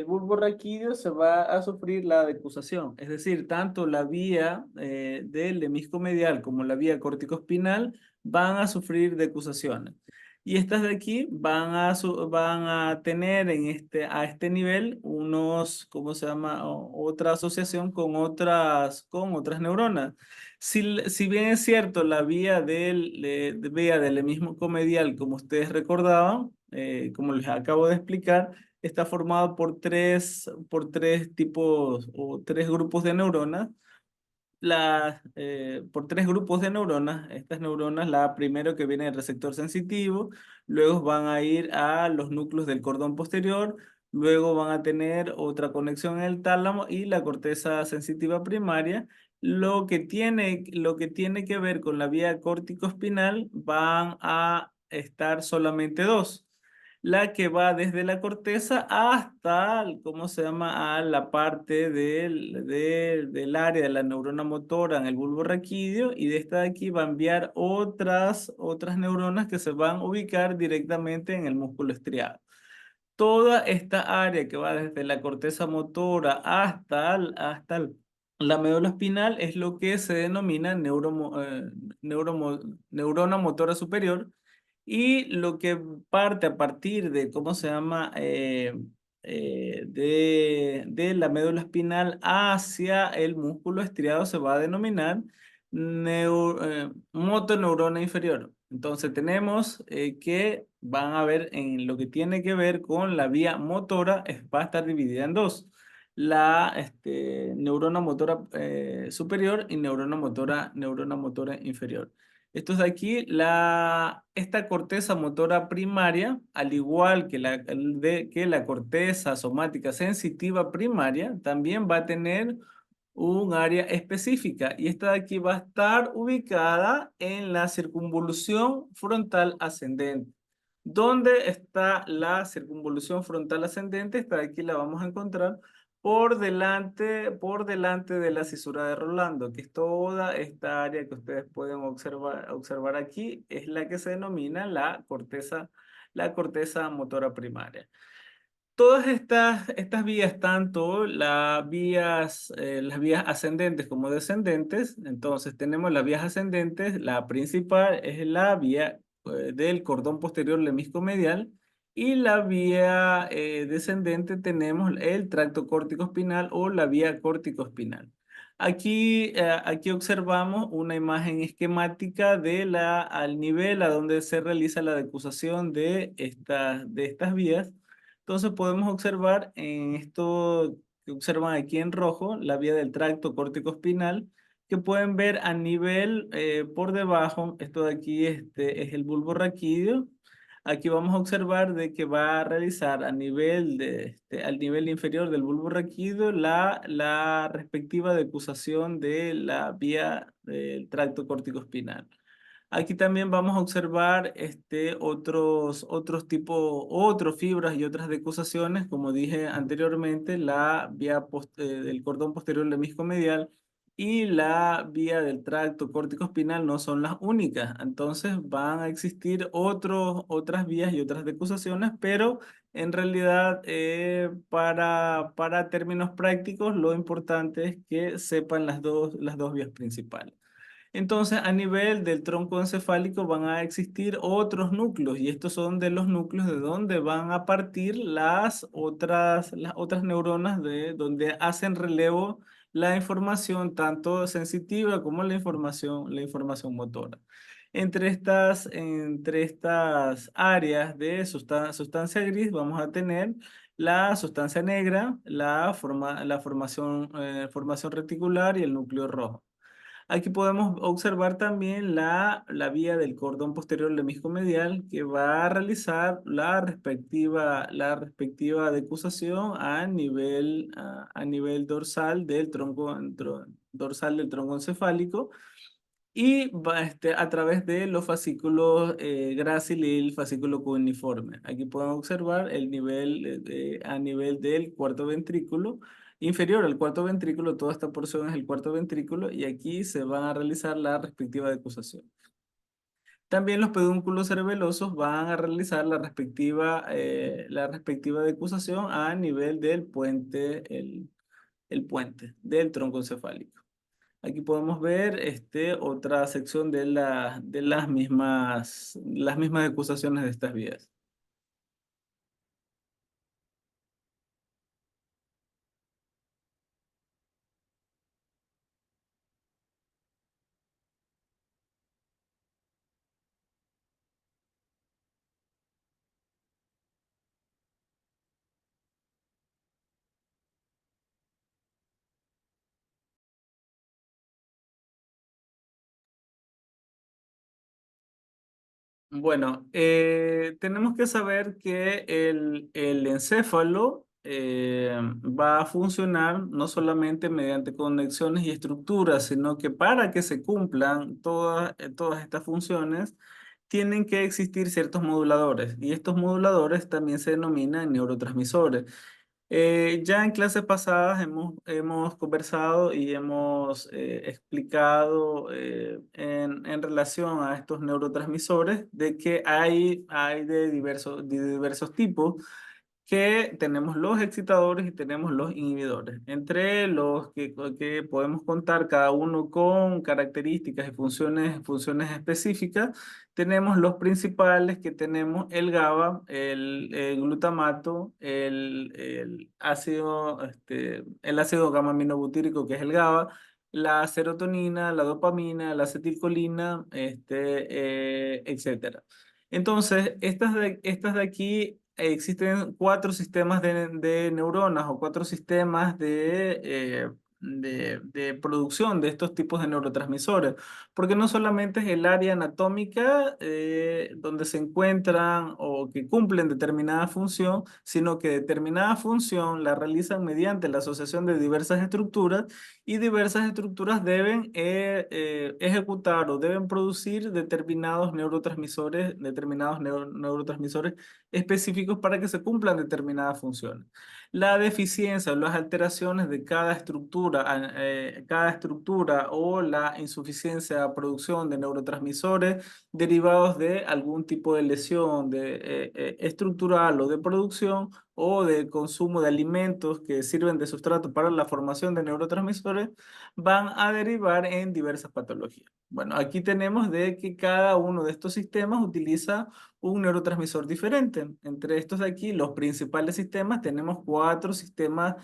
bulbo raquídeo se va a sufrir la decusación. Es decir, tanto la vía del hemisco medial como la vía corticoespinal van a sufrir decusaciones. Y estas de aquí van a tener a este nivel ¿cómo se llama? Otra asociación con otras neuronas. Si bien es cierto, la vía del hemisco medial, como ustedes recordaban, como les acabo de explicar, está formado por tres tipos o tres grupos de neuronas. Por tres grupos de neuronas. Estas neuronas, la primero que viene del receptor sensitivo, luego van a ir a los núcleos del cordón posterior, luego van a tener otra conexión en el tálamo y la corteza sensitiva primaria. Lo que tiene que ver con la vía córtico-espinal, van a estar solamente dos. La que va desde la corteza hasta, ¿cómo se llama? A la parte del área de la neurona motora en el bulbo raquídeo, y de esta de aquí va a enviar otras neuronas que se van a ubicar directamente en el músculo estriado. Toda esta área que va desde la corteza motora la médula espinal es lo que se denomina neurona motora superior, y lo que parte a partir de, ¿cómo se llama? De la médula espinal hacia el músculo estriado se va a denominar motoneurona inferior. Entonces tenemos que van a ver en lo que tiene que ver con la vía motora, va a estar dividida en dos. La neurona motora superior y neurona motora inferior. Estos de aquí, esta corteza motora primaria, al igual que que la corteza somática sensitiva primaria, también va a tener un área específica y esta de aquí va a estar ubicada en la circunvolución frontal ascendente. ¿Dónde está la circunvolución frontal ascendente? Esta de aquí la vamos a encontrar por delante de la cisura de Rolando, que es toda esta área que ustedes pueden observar aquí, es la que se denomina la corteza motora primaria. Todas estas vías, tanto las vías ascendentes como descendentes, entonces tenemos las vías ascendentes, la principal es la vía del cordón posterior lemiscomedial y la vía descendente tenemos el tracto córtico-espinal o la vía córtico-espinal. Aquí observamos una imagen esquemática al nivel a donde se realiza la decusación de estas vías. Entonces podemos observar en esto que observan aquí en rojo, la vía del tracto córtico-espinal, que pueden ver a nivel por debajo, esto de aquí es el bulbo raquídeo. Aquí vamos a observar de que va a realizar al nivel inferior del bulbo raquídeo la respectiva decusación de la vía del tracto córtico-espinal. Aquí también vamos a observar otros fibras y otras decusaciones, como dije anteriormente, la vía del cordón posterior lemiscomedial y la vía del tracto córtico-espinal no son las únicas. Entonces van a existir otras vías y otras decusaciones, pero en realidad para términos prácticos lo importante es que sepan las dos vías principales. Entonces, a nivel del tronco encefálico van a existir otros núcleos y estos son de los núcleos de donde van a partir las otras neuronas de donde hacen relevo la información tanto sensitiva como la información motora. Entre estas áreas de sustancia gris vamos a tener la sustancia negra, la formación reticular y el núcleo rojo. Aquí podemos observar también la vía del cordón posterior lemiscomedial que va a realizar la respectiva decusación a nivel dorsal del tronco encefálico y a través de los fascículos grácil y el fascículo cuneiforme. Aquí podemos observar el nivel a nivel del cuarto ventrículo inferior al cuarto ventrículo. Toda esta porción es el cuarto ventrículo y aquí se van a realizar la respectiva decusación. También los pedúnculos cerebelosos van a realizar la respectiva decusación a nivel del el puente del tronco encefálico. Aquí podemos ver otra sección de las mismas acusaciones de estas vías. Bueno, tenemos que saber que el encéfalo va a funcionar no solamente mediante conexiones y estructuras, sino que para que se cumplan todas estas funciones, tienen que existir ciertos moduladores y estos moduladores también se denominan neurotransmisores. Ya en clases pasadas hemos conversado y hemos explicado en relación a estos neurotransmisores de que hay de diversos tipos que tenemos los excitadores y tenemos los inhibidores. Entre los que podemos contar cada uno con características y funciones específicas, tenemos los principales que tenemos el GABA, el glutamato, el ácido gamma aminobutírico que es el GABA, la serotonina, la dopamina, la acetilcolina, etcétera. Entonces, estas de aquí existen cuatro sistemas de neuronas o cuatro sistemas de producción de estos tipos de neurotransmisores, porque no solamente es el área anatómica donde se encuentran o que cumplen determinada función, sino que determinada función la realizan mediante la asociación de diversas estructuras y diversas estructuras deben ejecutar o deben producir determinados neurotransmisores específicos para que se cumplan determinadas funciones. La deficiencia o las alteraciones de cada estructura o la insuficiencia de producción de neurotransmisores derivados de algún tipo de lesión estructural o de producción o de consumo de alimentos que sirven de sustrato para la formación de neurotransmisores van a derivar en diversas patologías. Bueno, aquí tenemos de que cada uno de estos sistemas utiliza un neurotransmisor diferente. Entre estos de aquí, los principales sistemas, tenemos 4 sistemas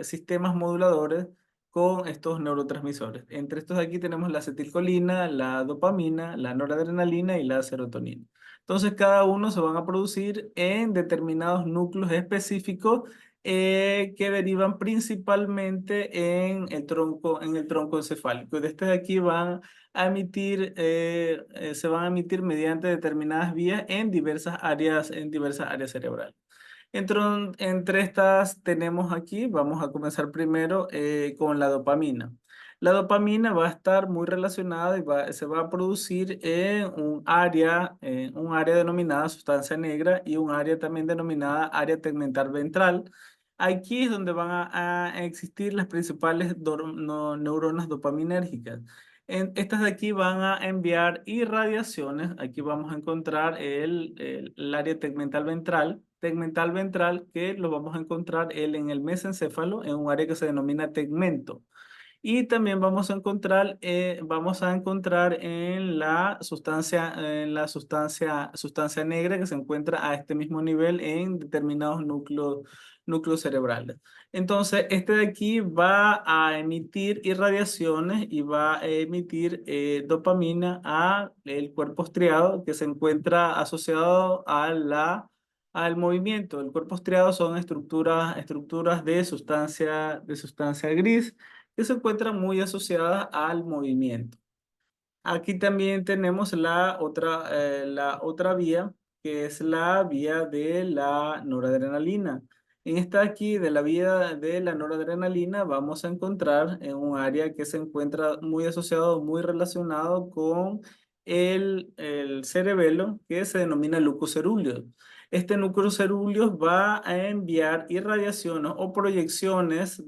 sistemas moduladores con estos neurotransmisores. Entre estos de aquí tenemos la acetilcolina, la dopamina, la noradrenalina y la serotonina. Entonces, cada uno se van a producir en determinados núcleos específicos que derivan principalmente en el tronco encefálico. De este de aquí se van a emitir mediante determinadas vías en diversas áreas cerebrales. Entre estas tenemos aquí, vamos a comenzar primero con la dopamina. La dopamina va a estar muy relacionada y se va a producir en un área denominada sustancia negra y un área también denominada área tegmental ventral. Aquí es donde van a existir las principales neuronas dopaminérgicas. Estas de aquí van a enviar irradiaciones. Aquí vamos a encontrar el área tegmental ventral que lo vamos a encontrar en el mesencéfalo, en un área que se denomina tegmento. Y también vamos a encontrar sustancia negra que se encuentra a este mismo nivel en determinados núcleos cerebrales. Entonces, este de aquí va a emitir irradiaciones y va a emitir dopamina a el cuerpo estriado que se encuentra asociado al movimiento. El cuerpo estriado son estructuras de sustancia gris que se encuentran muy asociadas al movimiento. Aquí también tenemos la otra vía, que es la vía de la noradrenalina. En esta aquí de la vía de la noradrenalina vamos a encontrar en un área que se encuentra muy asociado, muy relacionado con el cerebelo, que se denomina lucus cerúleus. Este núcleo cerúleos va a enviar irradiaciones o proyecciones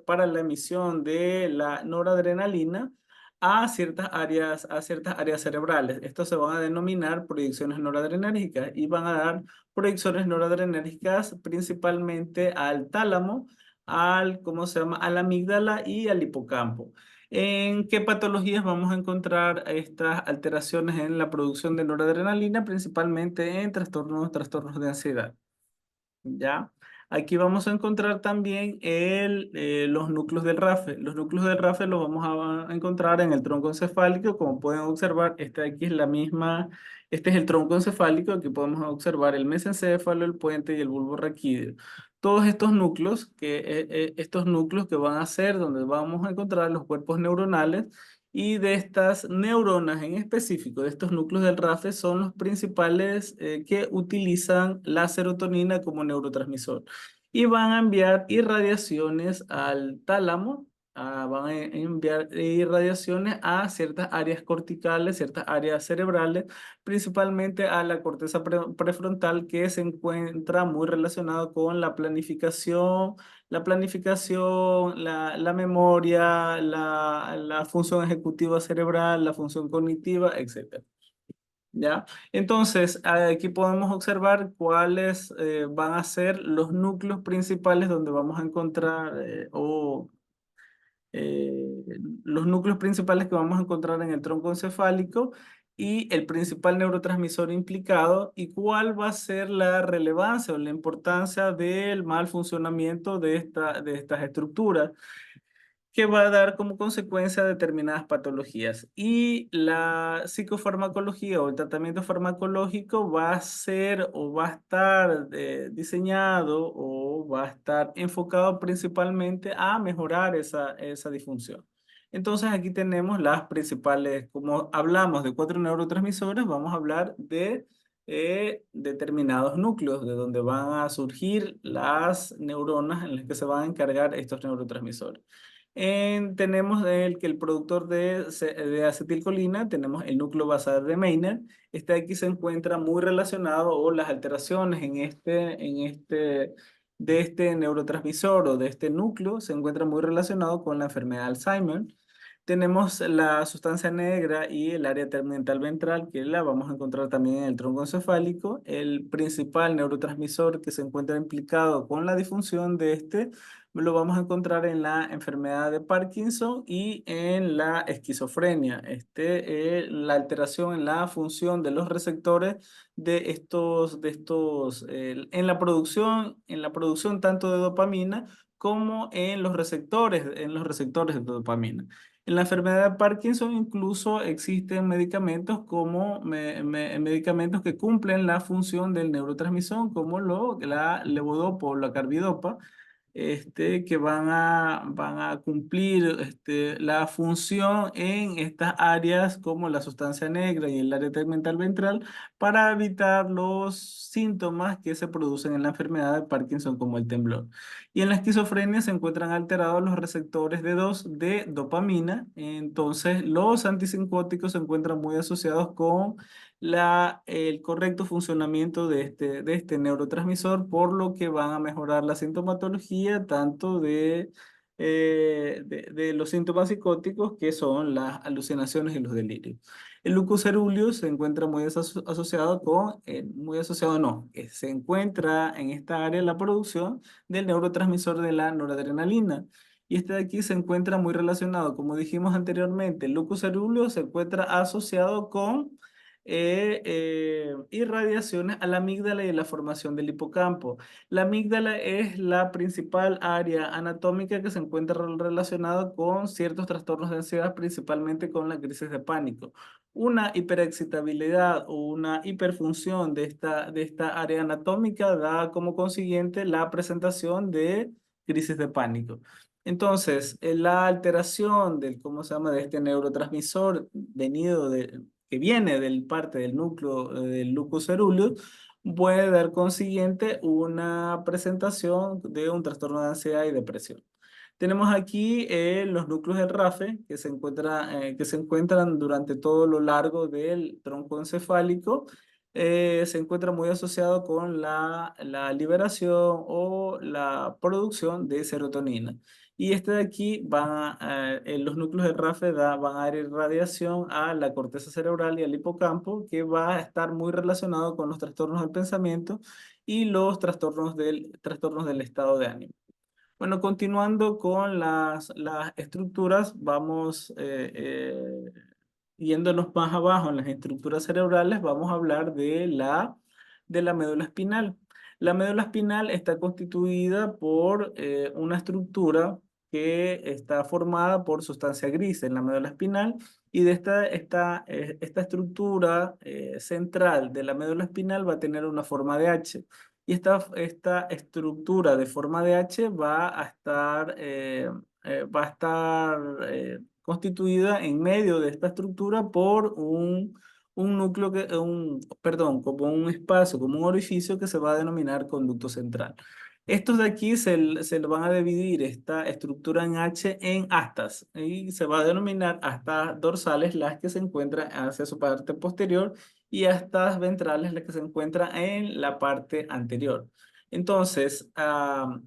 para la emisión de la noradrenalina a ciertas áreas cerebrales. Estos se van a denominar proyecciones noradrenérgicas y van a dar proyecciones noradrenérgicas principalmente al tálamo, ¿cómo se llama? A la amígdala y al hipocampo. ¿En qué patologías vamos a encontrar estas alteraciones en la producción de noradrenalina? Principalmente en trastornos de ansiedad. ¿Ya? Aquí vamos a encontrar también los núcleos del RAFE. Los núcleos del RAFE los vamos a encontrar en el tronco encefálico. Como pueden observar, este es el tronco encefálico. Aquí podemos observar el mesencéfalo, el puente y el bulbo raquídeo. Todos estos núcleos que van a ser donde vamos a encontrar los cuerpos neuronales y de estas neuronas en específico, de estos núcleos del RAFE, son los principales que utilizan la serotonina como neurotransmisor. Y van a enviar irradiaciones al tálamo, van a enviar irradiaciones a ciertas áreas corticales, ciertas áreas cerebrales, principalmente a la corteza prefrontal que se encuentra muy relacionado con la memoria, la función ejecutiva cerebral, la función cognitiva, etcétera. ¿Ya? Entonces, aquí podemos observar cuáles van a ser los núcleos principales donde vamos a encontrar eh, los núcleos principales que vamos a encontrar en el tronco encefálico y el principal neurotransmisor implicado y cuál va a ser la relevancia o la importancia del mal funcionamiento de estas estructuras. que va a dar como consecuencia determinadas patologías. Y la psicofarmacología o el tratamiento farmacológico va a ser o va a estar diseñado o va a estar enfocado principalmente a mejorar esa disfunción. Entonces aquí tenemos las principales, como hablamos de cuatro neurotransmisores, vamos a hablar de determinados núcleos de donde van a surgir las neuronas en las que se van a encargar estos neurotransmisores. Tenemos el productor de acetilcolina, tenemos el núcleo basal de Meiner. Este aquí se encuentra muy relacionado o las alteraciones de este neurotransmisor o de este núcleo se encuentra muy relacionado con la enfermedad de Alzheimer. Tenemos la sustancia negra y el área tegmental ventral, que la vamos a encontrar también en el tronco encefálico. El principal neurotransmisor que se encuentra implicado con la disfunción de este lo vamos a encontrar en la enfermedad de Parkinson y en la esquizofrenia. La alteración en la función de los receptores en la producción tanto de dopamina como en los receptores de dopamina. En la enfermedad de Parkinson incluso existen medicamentos medicamentos que cumplen la función del neurotransmisor como la levodopa o la carbidopa, que van a cumplir la función en estas áreas como la sustancia negra y el área tegmental ventral para evitar los síntomas que se producen en la enfermedad de Parkinson como el temblor. Y en la esquizofrenia se encuentran alterados los receptores de 2 de dopamina, entonces los antipsicóticos se encuentran muy asociados con el correcto funcionamiento de este neurotransmisor, por lo que van a mejorar la sintomatología tanto de los síntomas psicóticos que son las alucinaciones y los delirios. El lupus coeruleus se encuentra asociado muy asociado no, se encuentra en esta área la producción del neurotransmisor de la noradrenalina. Y este de aquí se encuentra muy relacionado, como dijimos anteriormente, el lupus coeruleus se encuentra asociado con irradiaciones a la amígdala y la formación del hipocampo. La amígdala es la principal área anatómica que se encuentra relacionada con ciertos trastornos de ansiedad, principalmente con la crisis de pánico. Una hiperexcitabilidad o una hiperfunción de esta área anatómica da como consiguiente la presentación de crisis de pánico. Entonces, la alteración ¿cómo se llama? De este neurotransmisor que viene del parte del núcleo del lupus coeruleus puede dar consiguiente una presentación de un trastorno de ansiedad y depresión. Tenemos aquí los núcleos del RAFE que se encuentran durante todo lo largo del tronco encefálico. Se encuentra muy asociado con la liberación o la producción de serotonina. Y este de aquí los núcleos del RAFE van a dar irradiación a la corteza cerebral y al hipocampo, que va a estar muy relacionado con los trastornos del pensamiento y los trastornos del estado de ánimo. Bueno, continuando con las estructuras, vamos yéndonos más abajo en las estructuras cerebrales, vamos a hablar de la médula espinal. La médula espinal está constituida por una estructura que está formada por sustancia gris en la médula espinal, y de esta estructura central de la médula espinal va a tener una forma de H. Y esta estructura de forma de H va a estar constituida en medio de esta estructura por un núcleo perdón, como un espacio, como un orificio que se va a denominar conducto central. Estos de aquí se le van a dividir esta estructura en H en astas y se va a denominar astas dorsales las que se encuentran hacia su parte posterior y astas ventrales las que se encuentran en la parte anterior. Entonces, a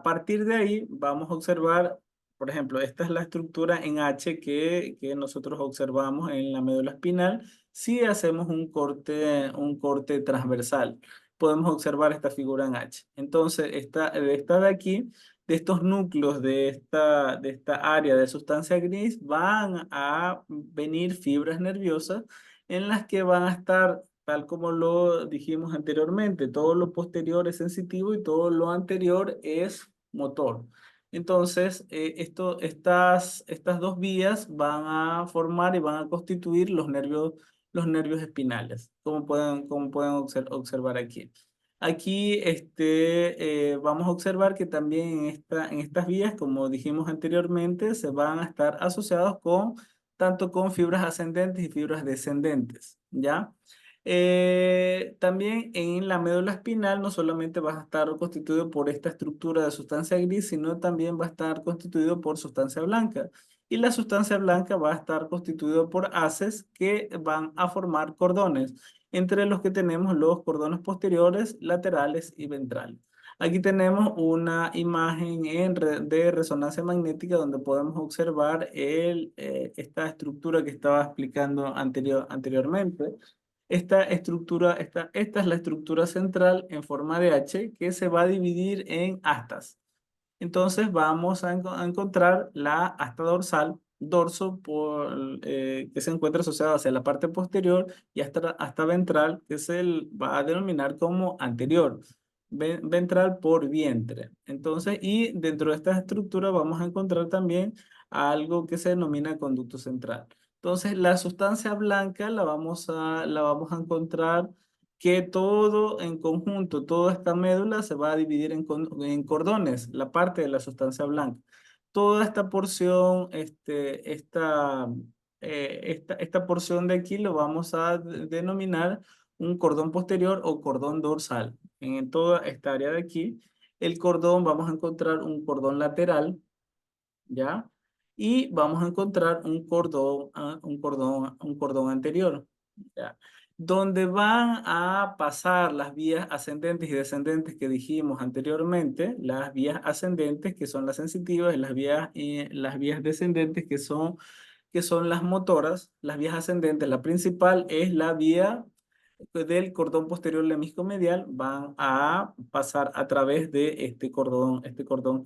partir de ahí vamos a observar, por ejemplo, esta es la estructura en H que nosotros observamos en la médula espinal si hacemos un corte transversal. Podemos observar esta figura en H. Entonces, esta de aquí, de estos núcleos de esta área de sustancia gris, van a venir fibras nerviosas en las que van a estar, tal como lo dijimos anteriormente, todo lo posterior es sensitivo y todo lo anterior es motor. Entonces, estas dos vías van a formar y van a constituir los nervios espinales, como pueden observar aquí. Aquí vamos a observar que también en estas vías, como dijimos anteriormente, se van a estar asociados tanto con fibras ascendentes y fibras descendentes, ¿ya? También en la médula espinal no solamente va a estar constituido por esta estructura de sustancia gris, sino también va a estar constituido por sustancia blanca. Y la sustancia blanca va a estar constituido por haces que van a formar cordones, entre los que tenemos los cordones posteriores, laterales y ventrales. Aquí tenemos una imagen de resonancia magnética donde podemos observar esta estructura que estaba explicando anteriormente. Esta es la estructura central en forma de H que se va a dividir en astas. Entonces vamos a encontrar la asta dorsal, que se encuentra asociado hacia la parte posterior, y asta ventral, que va a denominar como anterior. Ventral por vientre. Entonces, y dentro de esta estructura vamos a encontrar también algo que se denomina conducto central. Entonces, la sustancia blanca la vamos a encontrar que todo en conjunto, toda esta médula se va a dividir en cordones, la parte de la sustancia blanca. Toda esta porción, esta porción de aquí lo vamos a denominar un cordón posterior o cordón dorsal. En toda esta área de aquí, el cordón, vamos a encontrar un cordón lateral, ¿ya? Y vamos a encontrar un cordón anterior, ¿ya? Donde van a pasar las vías ascendentes y descendentes que dijimos anteriormente, las vías ascendentes que son las sensitivas y las vías descendentes que son las motoras. Las vías ascendentes, la principal es la vía del cordón posterior lemniscomedial, van a pasar a través de este cordón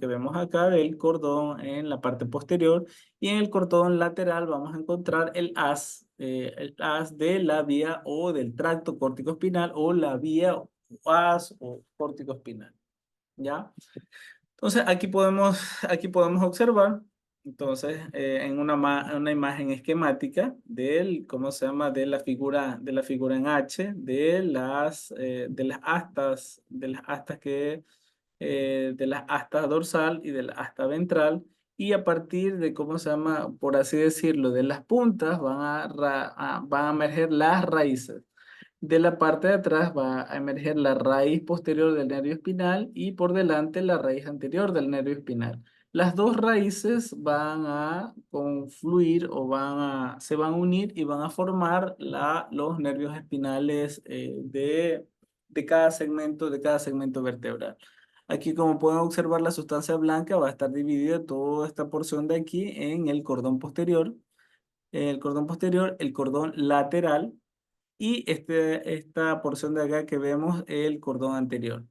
que vemos acá, del cordón en la parte posterior, y en el cordón lateral vamos a encontrar el haz de la vía o del tracto córtico-espinal o la vía o haz o córtico-espinal, ¿ya? Entonces, aquí podemos observar, entonces, en una imagen esquemática ¿cómo se llama? De la figura en H, de las astas dorsal y de la asta ventral, y a partir de, ¿cómo se llama? Por así decirlo, de las puntas van a emerger las raíces. De la parte de atrás va a emerger la raíz posterior del nervio espinal y por delante la raíz anterior del nervio espinal. Las dos raíces van a confluir o se van a unir y van a formar los nervios espinales de cada segmento vertebral. Aquí, como pueden observar, la sustancia blanca va a estar dividida toda esta porción de aquí en el cordón lateral, y esta porción de acá que vemos, el cordón anterior.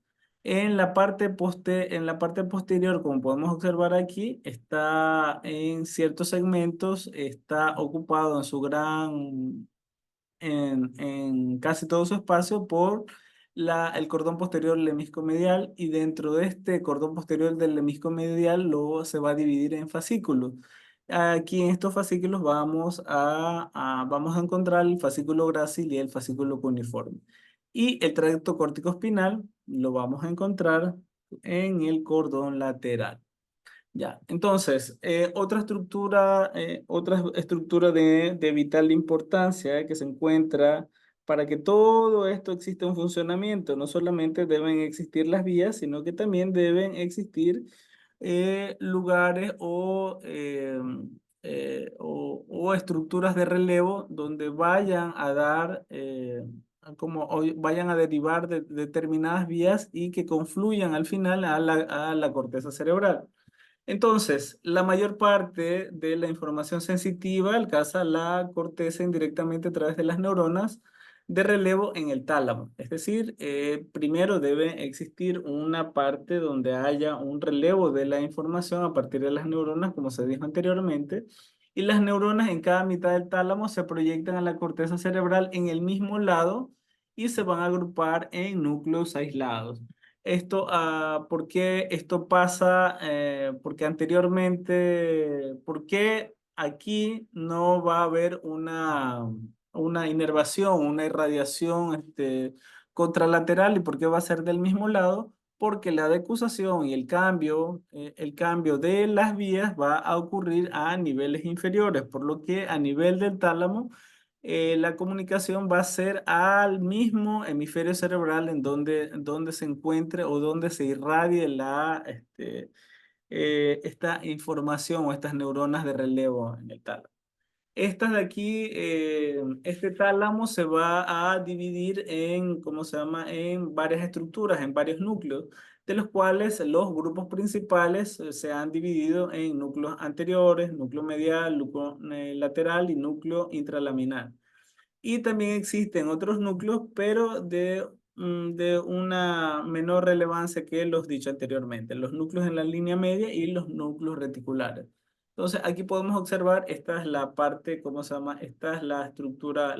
En la parte posterior, como podemos observar aquí, está en ciertos segmentos, está ocupado en casi todo su espacio por el cordón posterior lemniscomedial, y dentro de este cordón posterior del lemniscomedial luego se va a dividir en fascículos. Aquí en estos fascículos vamos a encontrar el fascículo grácil y el fascículo cuneiforme. Y el tracto córtico espinal lo vamos a encontrar en el cordón lateral. Ya, entonces, otra estructura de vital importancia, que se encuentra para que todo esto exista un funcionamiento. No solamente deben existir las vías, sino que también deben existir lugares o estructuras de relevo donde vayan a dar, vayan a derivar de determinadas vías y que confluyan al final a la corteza cerebral. Entonces, la mayor parte de la información sensitiva alcanza la corteza indirectamente a través de las neuronas de relevo en el tálamo. Es decir, primero debe existir una parte donde haya un relevo de la información a partir de las neuronas, como se dijo anteriormente, y las neuronas en cada mitad del tálamo se proyectan a la corteza cerebral en el mismo lado y se van a agrupar en núcleos aislados. Esto, ¿por qué esto pasa? Porque anteriormente, ¿por qué aquí no va a haber una inervación, una irradiación contralateral? ¿Y por qué va a ser del mismo lado? Porque la decusación y el cambio de las vías va a ocurrir a niveles inferiores, por lo que a nivel del tálamo la comunicación va a ser al mismo hemisferio cerebral donde se encuentre o donde se irradie esta información o estas neuronas de relevo en el tálamo. Estas de aquí, este tálamo se va a dividir en, ¿cómo se llama? En varias estructuras, en varios núcleos, de los cuales los grupos principales se han dividido en núcleos anteriores, núcleo medial, núcleo lateral y núcleo intralaminar. Y también existen otros núcleos, pero de una menor relevancia que los dicho anteriormente, los núcleos en la línea media y los núcleos reticulares. Entonces, aquí podemos observar, esta es la parte, ¿cómo se llama? Esta es la estructura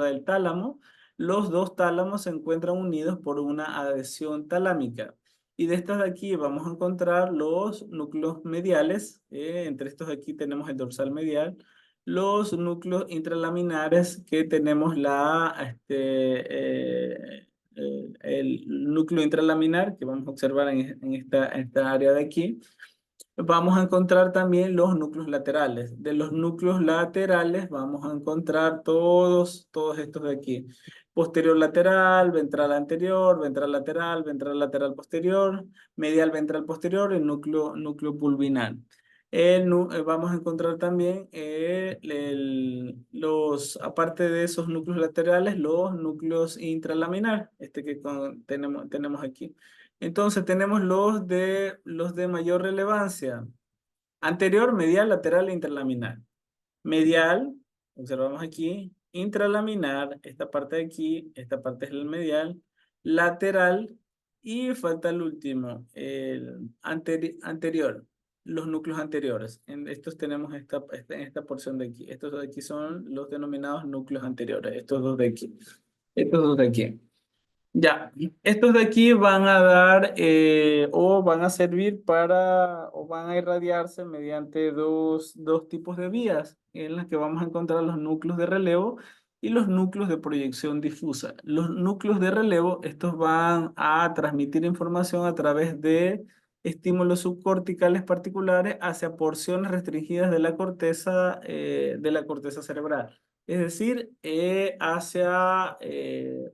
del tálamo. Los dos tálamos se encuentran unidos por una adhesión talámica. Y de estas de aquí vamos a encontrar los núcleos mediales. Entre estos de aquí tenemos el dorsal medial, los núcleos intralaminares que tenemos el núcleo intralaminar que vamos a observar en esta área de aquí. Vamos a encontrar también los núcleos laterales. De los núcleos laterales vamos a encontrar todos estos de aquí. Posterior lateral, ventral anterior, ventral lateral posterior, medial ventral posterior y núcleo pulvinar. Vamos a encontrar también aparte de esos núcleos laterales, los núcleos intralaminar, tenemos aquí. Entonces tenemos los de mayor relevancia. Anterior, medial, lateral e intralaminar. Medial, observamos aquí, intralaminar, esta parte de aquí, esta parte es el medial, lateral y falta el último, el anterior, los núcleos anteriores. En estos tenemos esta porción de aquí. Estos de aquí son los denominados núcleos anteriores, estos dos de aquí. Estos dos de aquí. Ya, estos de aquí van a dar o van a servir o van a irradiarse mediante dos tipos de vías en las que vamos a encontrar los núcleos de relevo y los núcleos de proyección difusa. Los núcleos de relevo, estos van a transmitir información a través de estímulos subcorticales particulares hacia porciones restringidas de la corteza cerebral. Es decir, hacia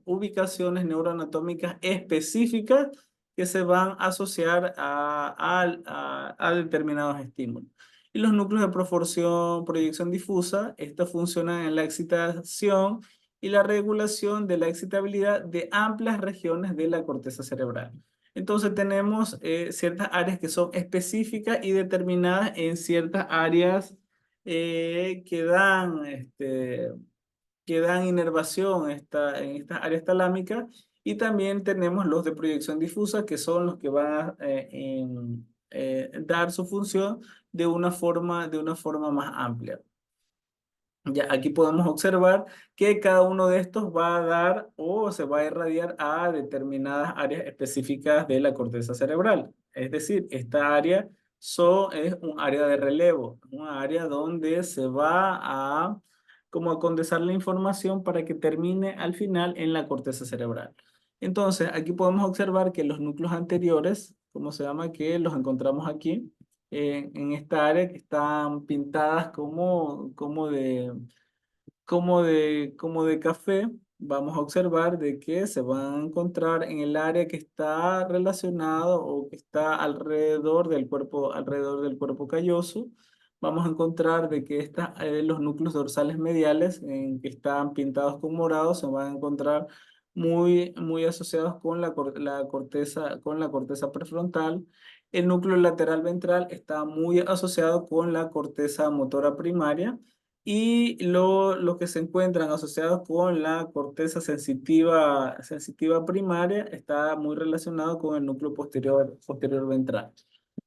ubicaciones neuroanatómicas específicas que se van a asociar a determinados estímulos. Y los núcleos de proyección difusa, estos funcionan en la excitación y la regulación de la excitabilidad de amplias regiones de la corteza cerebral. Entonces tenemos ciertas áreas que son específicas y determinadas en ciertas áreas que dan inervación en estas áreas talámicas, y también tenemos los de proyección difusa, que son los que van a dar su función de una forma más amplia. Ya, aquí podemos observar que cada uno de estos va a dar o se va a irradiar a determinadas áreas específicas de la corteza cerebral. Es decir, esta área es un área de relevo, un área donde se va como a condensar la información para que termine al final en la corteza cerebral. Entonces, aquí podemos observar que los núcleos anteriores, ¿cómo se llama? Que los encontramos aquí en esta área que están pintadas como de café. Vamos a observar de que se van a encontrar en el área que está relacionado o que está alrededor del cuerpo calloso. Vamos a encontrar de que los núcleos dorsales mediales que están pintados con morado se van a encontrar muy, muy asociados con la corteza prefrontal. El núcleo lateral ventral está muy asociado con la corteza motora primaria, y lo que se encuentran asociados con la corteza sensitiva primaria está muy relacionado con el núcleo posterior ventral.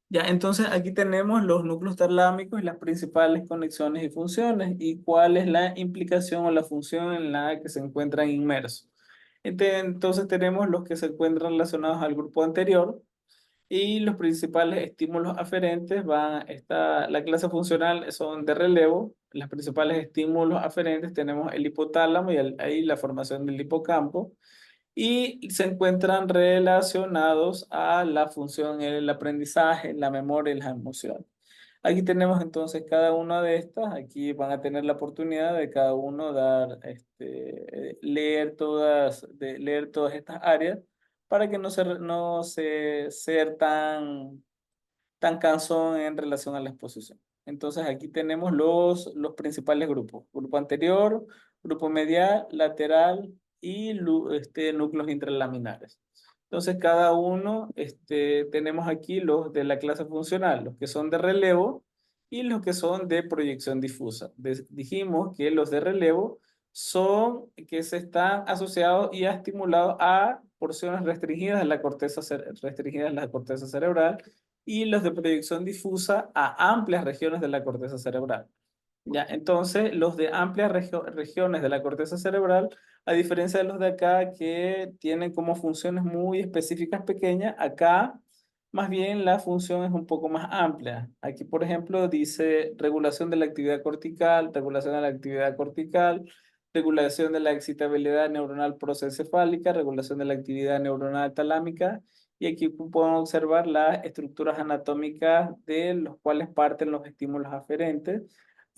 Ya, entonces aquí tenemos los núcleos talámicos y las principales conexiones y funciones y cuál es la implicación o la función en la que se encuentran inmersos. Entonces tenemos los que se encuentran relacionados al grupo anterior y los principales estímulos aferentes la clase funcional son de relevo. Los principales estímulos aferentes tenemos el hipotálamo y ahí la formación del hipocampo y se encuentran relacionados a la función, el aprendizaje, la memoria y las emociones. Aquí tenemos entonces cada una de estas. Aquí van a tener la oportunidad de cada uno leer todas estas áreas para que no se ser tan cansón en relación a la exposición. Entonces aquí tenemos los principales grupos. Grupo anterior, grupo medial, lateral y núcleos intralaminares. Entonces cada uno, tenemos aquí los de la clase funcional, los que son de relevo y los que son de proyección difusa. Dijimos que los de relevo son que se están asociados y estimulados a porciones restringidas de la corteza cerebral y los de proyección difusa a amplias regiones de la corteza cerebral. Ya, entonces, los de amplias regiones de la corteza cerebral, a diferencia de los de acá que tienen como funciones muy específicas pequeñas, acá más bien la función es un poco más amplia. Aquí, por ejemplo, dice regulación de la actividad cortical, regulación de la excitabilidad neuronal prosencefálica, regulación de la actividad neuronal talámica, y aquí podemos observar las estructuras anatómicas de los cuales parten los estímulos aferentes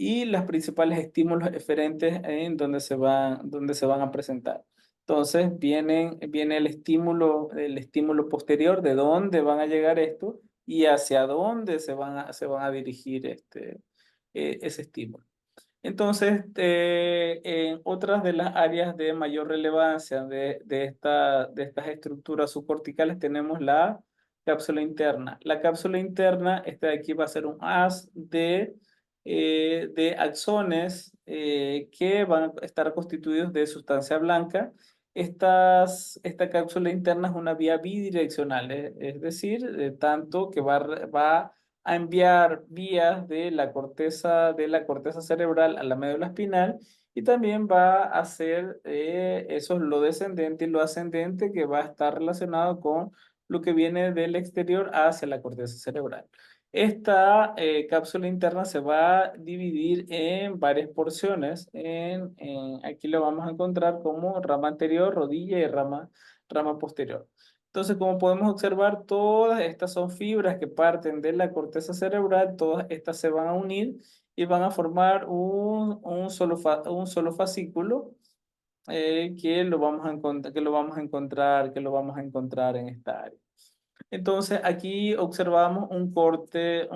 y los principales estímulos eferentes en donde se van a presentar. Entonces viene el estímulo posterior, de dónde van a llegar estos y hacia dónde se van a dirigir ese estímulo. Entonces, en otras de las áreas de mayor relevancia de estas estructuras subcorticales tenemos la cápsula interna. La cápsula interna, de aquí va a ser un haz de axones que van a estar constituidos de sustancia blanca. Esta cápsula interna es una vía bidireccional, es decir, tanto que va a enviar vías de la corteza cerebral a la médula espinal y también va a hacer eso, lo descendente y lo ascendente, que va a estar relacionado con lo que viene del exterior hacia la corteza cerebral. Esta cápsula interna se va a dividir en varias porciones. Aquí lo vamos a encontrar como rama anterior, rodilla y rama posterior. Entonces, como podemos observar, todas estas son fibras que parten de la corteza cerebral, todas estas se van a unir y van a formar un solo fascículo que lo vamos a encontrar en esta área. Entonces, aquí observamos un corte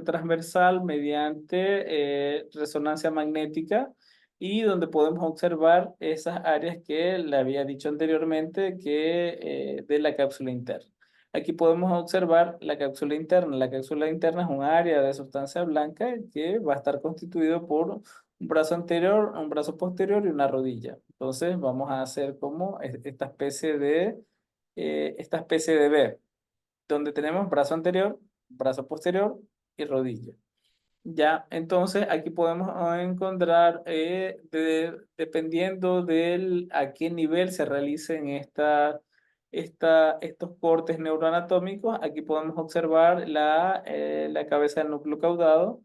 transversal mediante resonancia magnética y donde podemos observar esas áreas que le había dicho anteriormente de la cápsula interna. Aquí podemos observar la cápsula interna. La cápsula interna es un área de sustancia blanca que va a estar constituido por un brazo anterior, un brazo posterior y una rodilla. Entonces, vamos a hacer como esta especie de V donde tenemos brazo anterior, brazo posterior y rodilla. Ya, entonces aquí podemos encontrar, dependiendo a qué nivel se realicen estos cortes neuroanatómicos, aquí podemos observar la cabeza del núcleo caudado,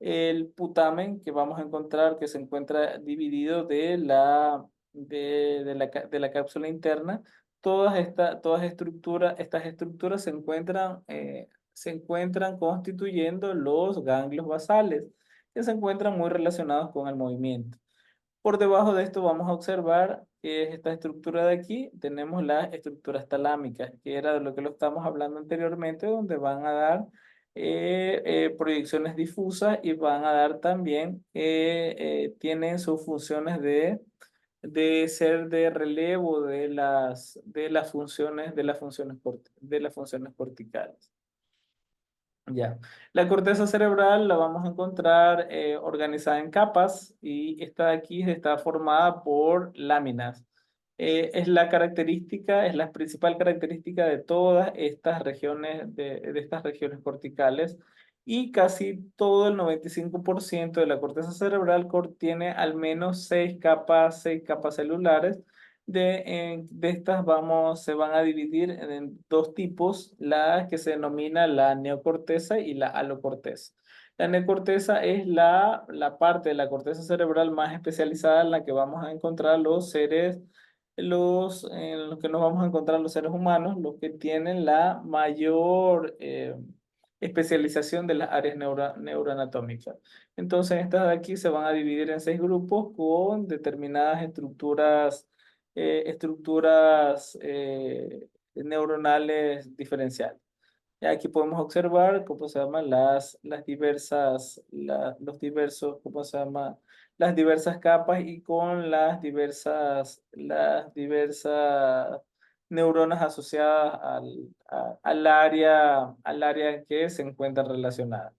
el putamen que vamos a encontrar que se encuentra dividido de la cápsula interna. Estas estructuras se encuentran constituyendo los ganglios basales, que se encuentran muy relacionados con el movimiento. Por debajo de esto vamos a observar que es esta estructura de aquí, tenemos las estructuras talámicas, que era de lo que lo estamos hablando anteriormente, donde van a dar proyecciones difusas y van a dar también, tienen sus funciones de ser de relevo de las funciones corticales. Ya. La corteza cerebral la vamos a encontrar organizada en capas y esta de aquí está formada por láminas. Es la principal característica de todas estas regiones, de estas regiones corticales, y casi todo el 95% de la corteza cerebral tiene al menos seis capas celulares. De estas se van a dividir en dos tipos, la que se denomina la neocorteza y la alocorteza. La neocorteza es la parte de la corteza cerebral más especializada en la que vamos a encontrar en los que nos vamos a encontrar los seres humanos, los que tienen la mayor especialización de las áreas neuroanatómicas. Entonces, estas de aquí se van a dividir en 6 grupos con determinadas estructuras neuronales diferenciales. Y aquí podemos observar cómo se llaman los diversos, ¿cómo se llama? Las diversas capas y con las diversas neuronas asociadas al área en que se encuentran relacionadas.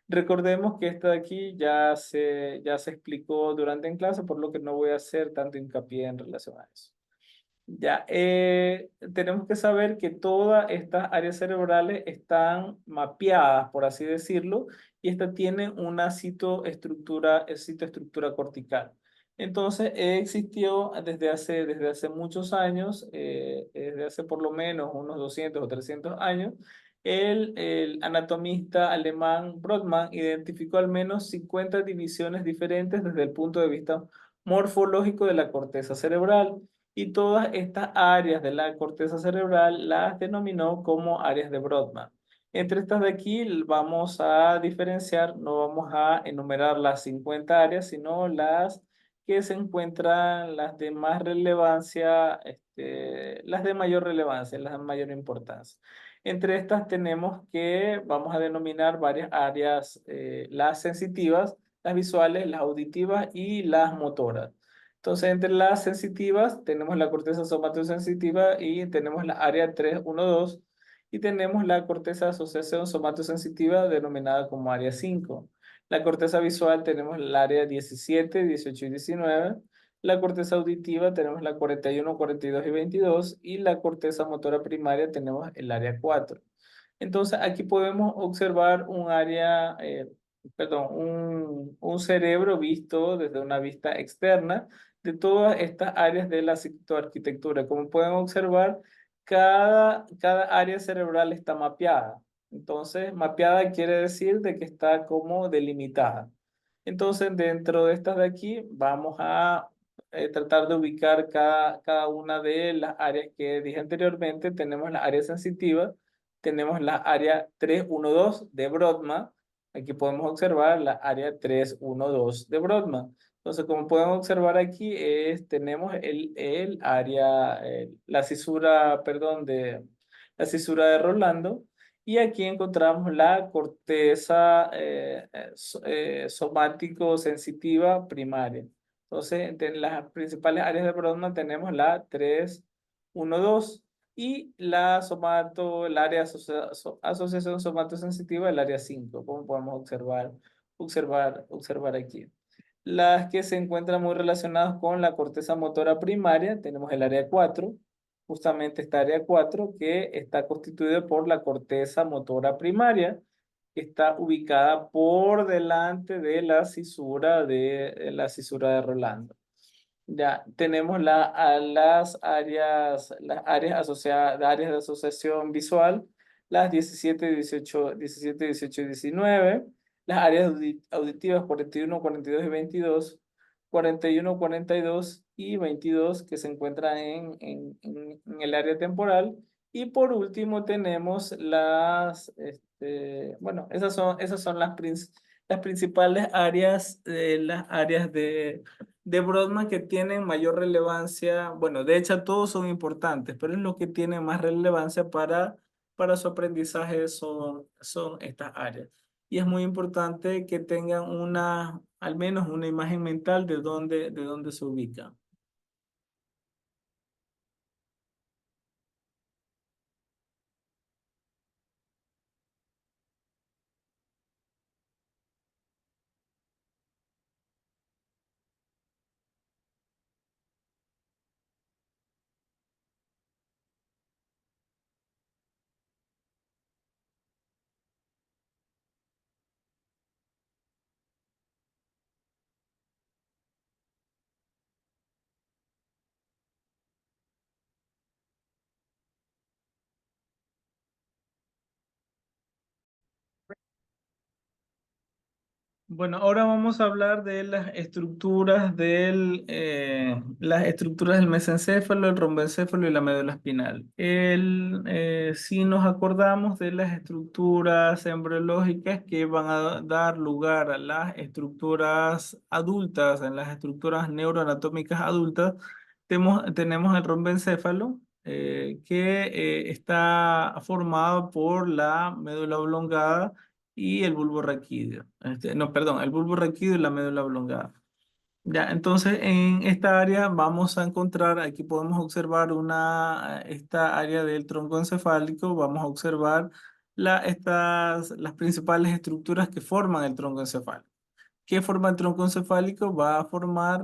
Recordemos que esta de aquí ya se explicó durante en clase, por lo que no voy a hacer tanto hincapié en relación a eso. Ya, tenemos que saber que todas estas áreas cerebrales están mapeadas, por así decirlo, y esta tiene una citoestructura cortical. Entonces, existió desde hace muchos años, desde hace por lo menos unos 200 o 300 años, el anatomista alemán Brodmann identificó al menos 50 divisiones diferentes desde el punto de vista morfológico de la corteza cerebral y todas estas áreas de la corteza cerebral las denominó como áreas de Brodmann. Entre estas de aquí vamos a diferenciar, no vamos a enumerar las 50 áreas, sino las que se encuentran, las de más relevancia, las de mayor relevancia, las de mayor importancia. Entre estas tenemos que vamos a denominar varias áreas, las sensitivas, las visuales, las auditivas y las motoras. Entonces, entre las sensitivas tenemos la corteza somatosensitiva y tenemos la área 312 y tenemos la corteza de asociación somatosensitiva denominada como área 5. La corteza visual tenemos el área 17, 18 y 19. La corteza auditiva tenemos la 41, 42 y 22 y la corteza motora primaria tenemos el área 4. Entonces, aquí podemos observar un cerebro visto desde una vista externa de todas estas áreas de la citoarquitectura. Como pueden observar, cada área cerebral está mapeada. Entonces, mapeada quiere decir de que está como delimitada. Entonces, dentro de estas de aquí, vamos a tratar de ubicar cada una de las áreas que dije anteriormente. Tenemos la área sensitiva, tenemos la área 312 de Brodmann. Aquí podemos observar la área 312 de Brodmann. Entonces, como pueden observar aquí, tenemos el área, la cisura de Rolando. Y aquí encontramos la corteza somático-sensitiva primaria. Entonces, en las principales áreas de Brodmann tenemos la 312 y el área asociación somatosensitiva, el área 5, como podemos observar aquí. Las que se encuentran muy relacionadas con la corteza motora primaria, tenemos el área 4, justamente esta área 4 que está constituida por la corteza motora primaria, que está ubicada por delante de la cisura de Rolando. Ya tenemos las áreas asociadas, las áreas de asociación visual, las 17, 18, 17, 18 y 19, las áreas auditivas 41, 42 y 22, 41, 42 y 22 que se encuentran en el área temporal. Y por último tenemos bueno, esas son las principales áreas, las áreas de Brodmann que tienen mayor relevancia. Bueno, de hecho todos son importantes, pero es lo que tiene más relevancia para su aprendizaje son estas áreas. Y es muy importante que tengan al menos una imagen mental de dónde se ubica. Bueno, ahora vamos a hablar de las estructuras del mesencéfalo, el romboencéfalo y la médula espinal. Si nos acordamos de las estructuras embriológicas que van a dar lugar a las estructuras adultas, en las estructuras neuroanatómicas adultas, tenemos el romboencéfalo, que está formado por la médula oblongada y el bulbo raquídeo. No, perdón, el bulbo raquídeo y la médula oblongada. Ya, entonces en esta área vamos a encontrar, aquí podemos observar esta área del tronco encefálico, vamos a observar las principales estructuras que forman el tronco encefálico. ¿Qué forma el tronco encefálico? Va a formar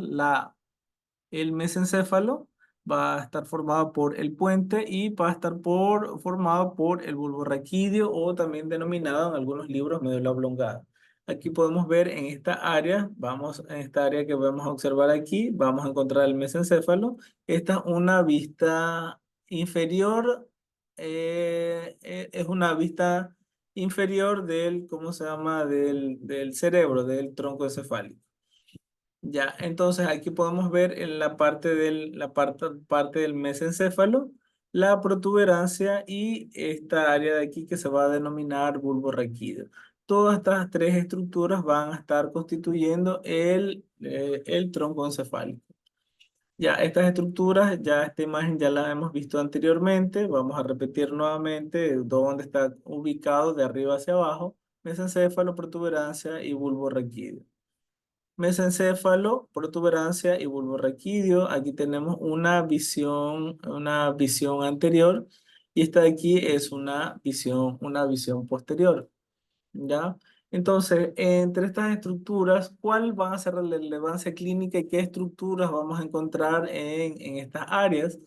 el mesencéfalo, va a estar formado por el puente y va a estar formado por el bulbo raquídeo o también denominado en algunos libros médula oblongada. Aquí podemos ver en esta área, en esta área que vamos a observar aquí, vamos a encontrar el mesencéfalo. Esta es una vista inferior, es una vista inferior ¿cómo se llama? Del cerebro, del tronco encefálico. Ya, entonces aquí podemos ver en parte del mesencéfalo la protuberancia y esta área de aquí que se va a denominar bulbo raquídeo. Todas estas tres estructuras van a estar constituyendo el tronco encefálico. Ya, estas estructuras, ya esta imagen ya la hemos visto anteriormente. Vamos a repetir nuevamente dónde está ubicado de arriba hacia abajo: mesencéfalo, protuberancia y bulbo raquídeo. Mesencéfalo, protuberancia y bulbo raquídeo. Aquí tenemos una visión anterior y esta de aquí es una visión posterior. ¿Ya? Entonces, entre estas estructuras, ¿cuál va a ser la relevancia clínica y qué estructuras vamos a encontrar en estas áreas?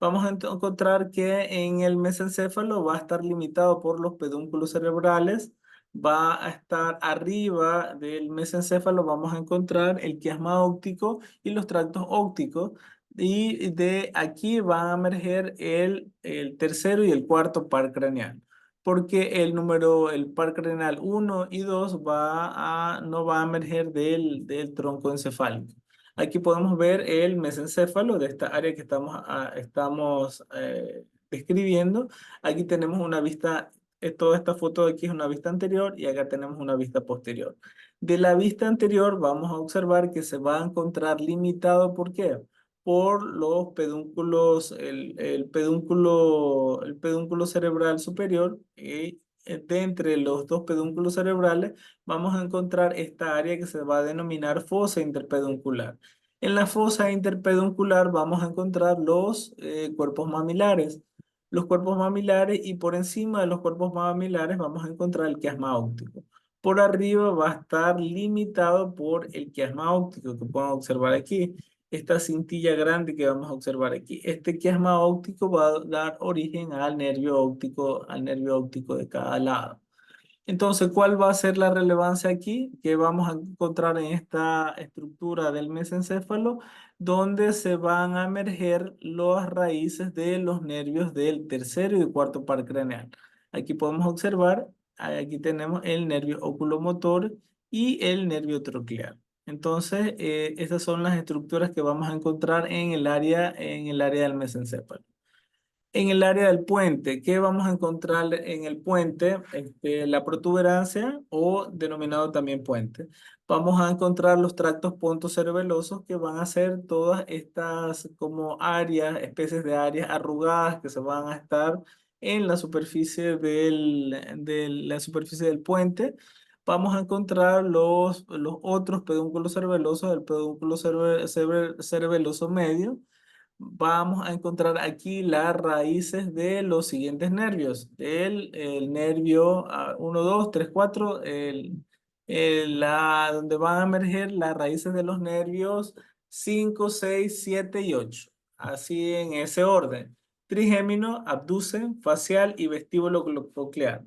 Vamos a encontrar que en el mesencéfalo va a estar limitado por los pedúnculos cerebrales, va a estar arriba del mesencéfalo, vamos a encontrar el quiasma óptico y los tractos ópticos, y de aquí van a emerger el tercero y el cuarto par craneal, porque el par craneal 1 y 2 no va a emerger del tronco encefálico. Aquí podemos ver el mesencéfalo de esta área que estamos describiendo. Aquí tenemos una vista, toda esta foto de aquí es una vista anterior y acá tenemos una vista posterior. De la vista anterior vamos a observar que se va a encontrar limitado. ¿Por qué? Por los pedúnculos, el pedúnculo cerebral superior, y de entre los dos pedúnculos cerebrales vamos a encontrar esta área que se va a denominar fosa interpeduncular. En la fosa interpeduncular vamos a encontrar los cuerpos mamilares. Los cuerpos mamilares, y por encima de los cuerpos mamilares vamos a encontrar el quiasma óptico. Por arriba va a estar limitado por el quiasma óptico que pueden observar aquí, esta cintilla grande que vamos a observar aquí. Este quiasma óptico va a dar origen al nervio óptico de cada lado. Entonces, ¿cuál va a ser la relevancia aquí? Que vamos a encontrar en esta estructura del mesencéfalo, donde se van a emerger las raíces de los nervios del tercero y cuarto par craneal. Aquí podemos observar, aquí tenemos el nervio oculomotor y el nervio troclear. Entonces, estas son las estructuras que vamos a encontrar en el área del mesencéfalo. En el área del puente, ¿qué vamos a encontrar en el puente? La protuberancia, o denominado también puente. Vamos a encontrar los tractos pontocerebelosos, que van a ser todas estas como áreas, especies de áreas arrugadas que se van a estar en la superficie la superficie del puente. Vamos a encontrar los otros pedúnculos cerebelosos, el pedúnculo cerebeloso medio. Vamos a encontrar aquí las raíces de los siguientes nervios. El nervio 1, 2, 3, 4, donde van a emerger las raíces de los nervios 5, 6, 7 y 8. Así en ese orden: trigémino, abducen, facial y vestíbulo coclear.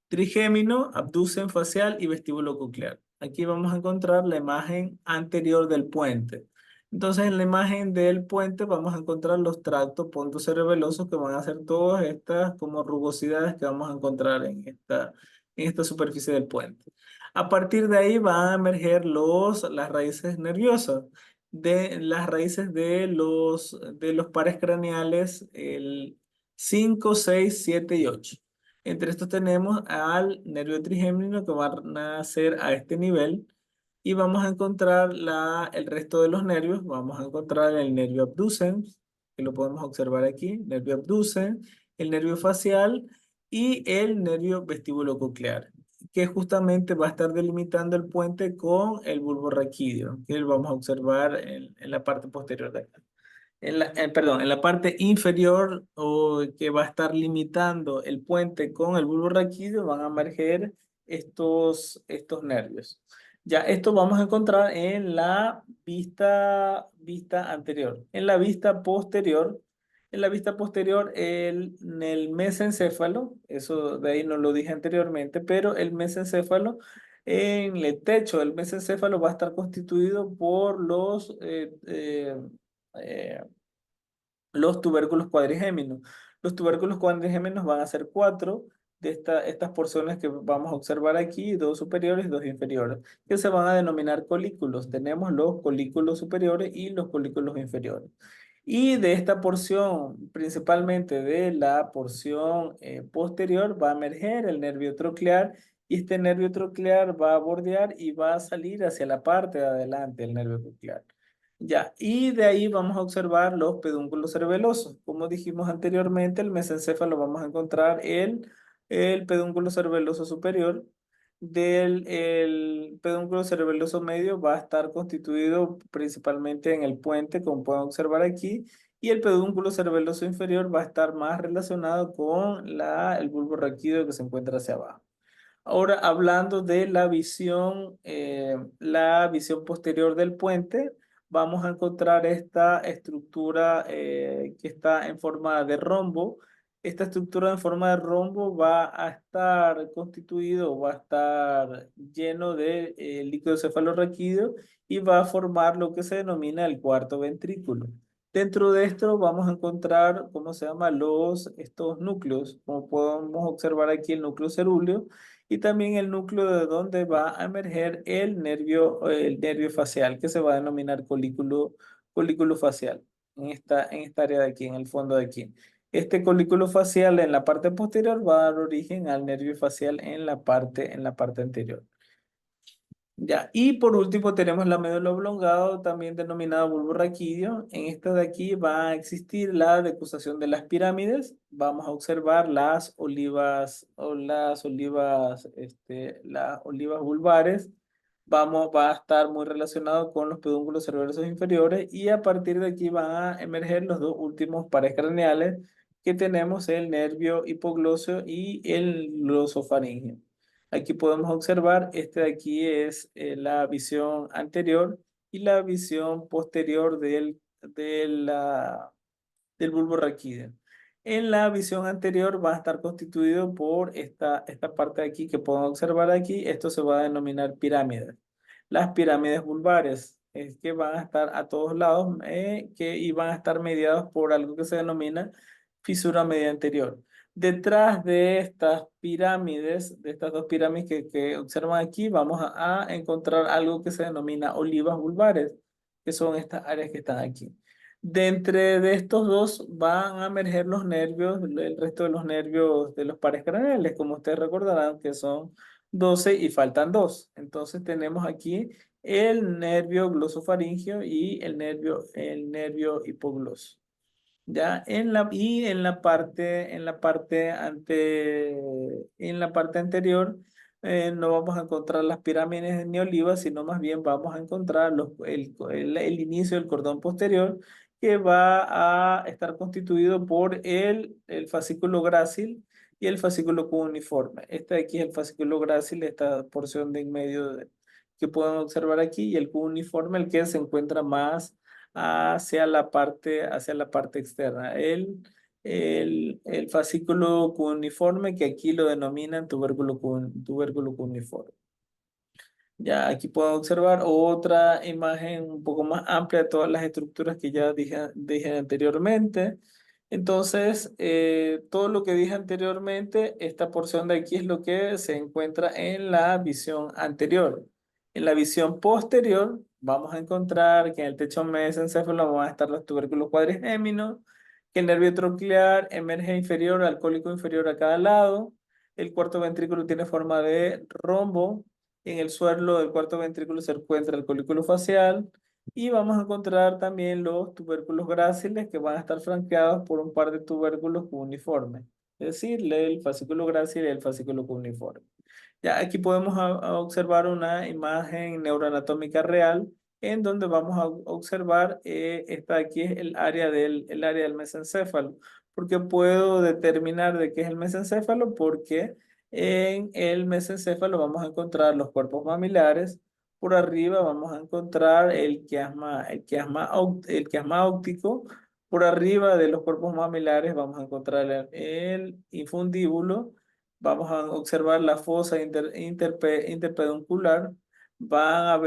Trigémino, abducen, facial y vestíbulo coclear. Aquí vamos a encontrar la imagen anterior del puente. Entonces, en la imagen del puente vamos a encontrar los tractos pontocerebelosos, que van a ser todas estas como rugosidades que vamos a encontrar en esta superficie del puente. A partir de ahí van a emerger las raíces nerviosas, de las raíces de los pares craneales, el 5, 6, 7 y 8. Entre estos tenemos al nervio trigémino que va a nacer a este nivel y vamos a encontrar el resto de los nervios. Vamos a encontrar el nervio abducens, que lo podemos observar aquí, nervio abducens, el nervio facial y el nervio vestíbulo-coclear, que justamente va a estar delimitando el puente con el bulbo raquídeo, que lo vamos a observar en la parte posterior de acá. Perdón, en la parte inferior o que va a estar limitando el puente con el bulbo raquídeo van a emerger estos nervios. Ya, esto vamos a encontrar en la vista anterior. En la vista posterior, en el mesencéfalo, eso de ahí no lo dije anteriormente, pero el mesencéfalo, en el techo del mesencéfalo va a estar constituido por eh, los tubérculos cuadrigéminos. Los tubérculos cuadrigéminos van a ser cuatro de estas porciones que vamos a observar aquí, dos superiores y dos inferiores, que se van a denominar colículos. Tenemos los colículos superiores y los colículos inferiores. Y de esta porción, principalmente de la porción posterior, va a emerger el nervio troclear y este nervio troclear va a bordear y va a salir hacia la parte de adelante del nervio troclear. Ya, y de ahí vamos a observar los pedúnculos cerebelosos. Como dijimos anteriormente, el mesencéfalo vamos a encontrar el pedúnculo cerebeloso superior. El pedúnculo cerebeloso medio va a estar constituido principalmente en el puente, como pueden observar aquí, y el pedúnculo cerebeloso inferior va a estar más relacionado con el bulbo raquídeo que se encuentra hacia abajo. Ahora, hablando de la visión posterior del puente, vamos a encontrar esta estructura que está en forma de rombo. Esta estructura en forma de rombo va a estar constituido, va a estar lleno de líquido cefalorraquídeo y va a formar lo que se denomina el cuarto ventrículo. Dentro de esto vamos a encontrar, ¿cómo se llama? Estos núcleos, como podemos observar aquí el núcleo cerúleo y también el núcleo de donde va a emerger el nervio facial, que se va a denominar colículo facial, en esta área de aquí, en el fondo de aquí. Este colículo facial en la parte posterior va a dar origen al nervio facial en la parte anterior. Ya, y por último tenemos la médula oblongado, también denominada bulbo raquídeo. En esta de aquí va a existir la decusación de las pirámides. Vamos a observar las olivas vulvares. Va a estar muy relacionado con los pedúnculos cerebelosos inferiores y a partir de aquí van a emerger los dos últimos pares craneales que tenemos, el nervio hipoglosio y el glosofaringeo. Aquí podemos observar, este de aquí es la visión anterior y la visión posterior del bulbo raquídeo. En la visión anterior va a estar constituido por esta parte de aquí que podemos observar aquí. Esto se va a denominar pirámides. Las pirámides vulvares es que van a estar a todos lados y van a estar mediados por algo que se denomina fisura media anterior. Detrás de estas pirámides, de estas dos pirámides que observan aquí, vamos a encontrar algo que se denomina olivas vulvares, que son estas áreas que están aquí. De entre de estos dos van a emerger los nervios, el resto de los nervios de los pares craneales, como ustedes recordarán, que son 12 y faltan dos. Entonces tenemos aquí el nervio glosofaringeo y el nervio hipogloso. Ya en la parte anterior no vamos a encontrar las pirámides ni olivas, sino más bien vamos a encontrar el inicio del cordón posterior que va a estar constituido por el fascículo grácil y el fascículo cuneiforme. Este de aquí es el fascículo grácil, esta porción de en medio que pueden observar aquí, y el cuneiforme, el que se encuentra más hacia la parte externa. El fascículo cuneiforme, que aquí lo denominan tubérculo cuneiforme. Ya aquí puedo observar otra imagen un poco más amplia de todas las estructuras que ya dije anteriormente. Entonces, todo lo que dije anteriormente, esta porción de aquí es lo que se encuentra en la visión anterior. En la visión posterior, vamos a encontrar que en el techo mesencéfalo van a estar los tubérculos cuadrigéminos, que el nervio troclear emerge inferior al cólico inferior a cada lado. El cuarto ventrículo tiene forma de rombo. En el suelo del cuarto ventrículo se encuentra el colículo facial. Y vamos a encontrar también los tubérculos gráciles que van a estar flanqueados por un par de tubérculos uniformes. Es decir, el fascículo grácil y el fascículo uniforme. Ya aquí podemos observar una imagen neuroanatómica real en donde vamos a observar, esta aquí es el área del mesencéfalo. ¿Por qué puedo determinar de qué es el mesencéfalo? Porque en el mesencéfalo vamos a encontrar los cuerpos mamilares. Por arriba vamos a encontrar el quiasma óptico. Por arriba de los cuerpos mamilares vamos a encontrar el infundíbulo. Vamos a observar la fosa interpeduncular. Va a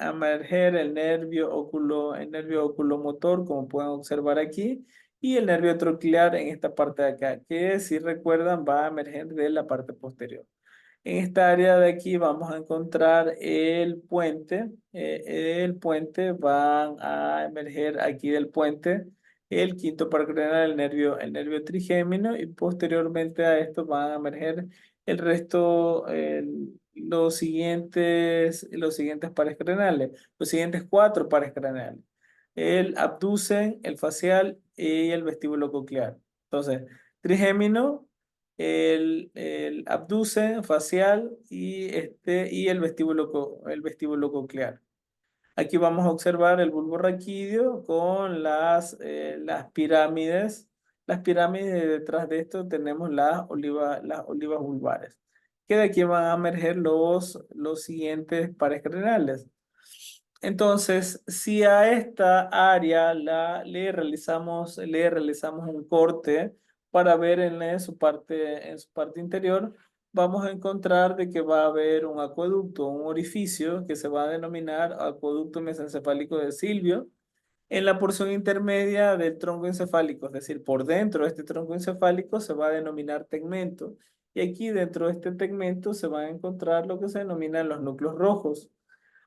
emerger el nervio oculomotor, como pueden observar aquí, y el nervio troclear en esta parte de acá, que si recuerdan va a emerger de la parte posterior. En esta área de aquí vamos a encontrar el puente. El puente va a emerger aquí del puente el quinto par craneal, el nervio trigémino, y posteriormente a esto van a emerger el resto, los siguientes pares craneales, los siguientes cuatro pares craneales: el abducen, el facial y el vestíbulo coclear. Entonces, trigémino, el abducen, facial y el vestíbulo coclear. Aquí vamos a observar el bulbo raquídeo con las pirámides. Las pirámides, detrás de esto tenemos las olivas vulvares, que de aquí van a emerger los siguientes pares craneales. Entonces, si a esta área le realizamos un corte para ver en su parte interior, vamos a encontrar de que va a haber un acueducto, un orificio que se va a denominar acueducto mesencefálico de Silvio en la porción intermedia del tronco encefálico, es decir, por dentro de este tronco encefálico se va a denominar tegmento. Y aquí dentro de este tegmento se van a encontrar lo que se denominan los núcleos rojos.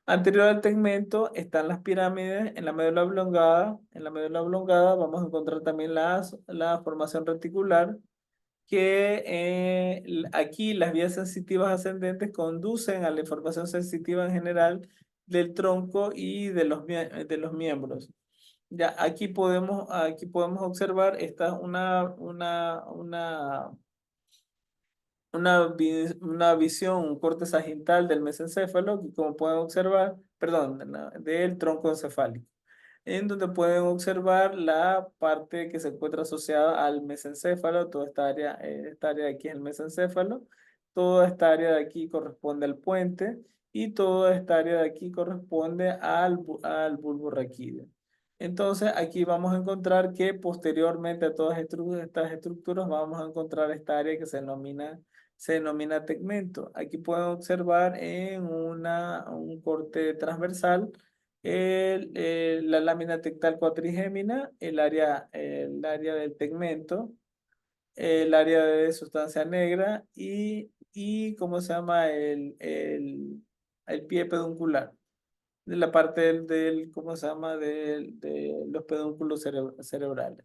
Anterior al tegmento están las pirámides en la médula oblongada. En la médula oblongada vamos a encontrar también la formación reticular, que aquí las vías sensitivas ascendentes conducen a la información sensitiva en general del tronco y de los miembros. Ya, aquí podemos observar una visión, un corte sagital del mesencéfalo, que como pueden observar, perdón, del tronco encefálico, en donde pueden observar la parte que se encuentra asociada al mesencéfalo. Toda esta área de aquí es el mesencéfalo, toda esta área de aquí corresponde al puente y toda esta área de aquí corresponde al bulbo raquídeo. Entonces aquí vamos a encontrar que posteriormente a todas estas estructuras vamos a encontrar esta área que se denomina tegmento. Aquí pueden observar en un corte transversal la lámina tectal cuatrigémina, el área del tegmento, el área de sustancia negra y ¿cómo se llama? El pie peduncular, de la parte ¿cómo se llama? De los pedúnculos cerebrales.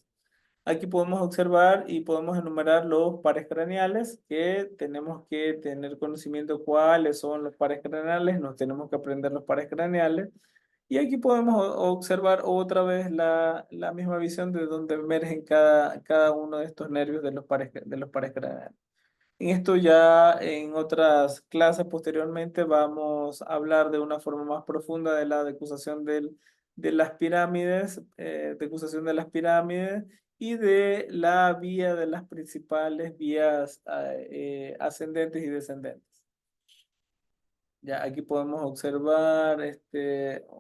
Aquí podemos observar y podemos enumerar los pares craneales, que tenemos que tener conocimiento cuáles son los pares craneales, nos tenemos que aprender los pares craneales. Y aquí podemos observar otra vez la misma visión de donde emergen cada uno de estos nervios de los pares craneales. En esto ya en otras clases posteriormente vamos a hablar de una forma más profunda de la decusación de las pirámides, decusación de las pirámides y de la vía de las principales vías ascendentes y descendentes. Ya aquí podemos observar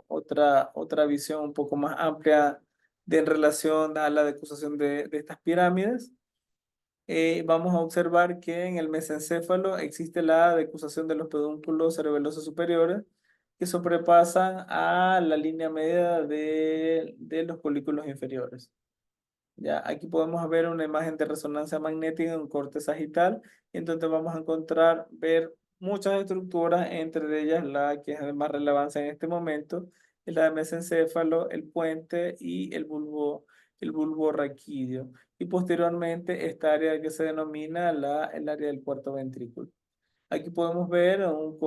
otra visión un poco más amplia en relación a la decusación de estas pirámides. Vamos a observar que en el mesencéfalo existe la decusación de los pedúnculos cerebelosos superiores, que sobrepasan a la línea media de los colículos inferiores. Ya, aquí podemos ver una imagen de resonancia magnética en un corte sagital, y entonces vamos a encontrar, ver muchas estructuras, entre ellas la que es de más relevancia en este momento, es la de mesencéfalo, el puente y el bulbo raquídeo. Y posteriormente esta área que se denomina el área del puerto ventrículo. Aquí podemos ver un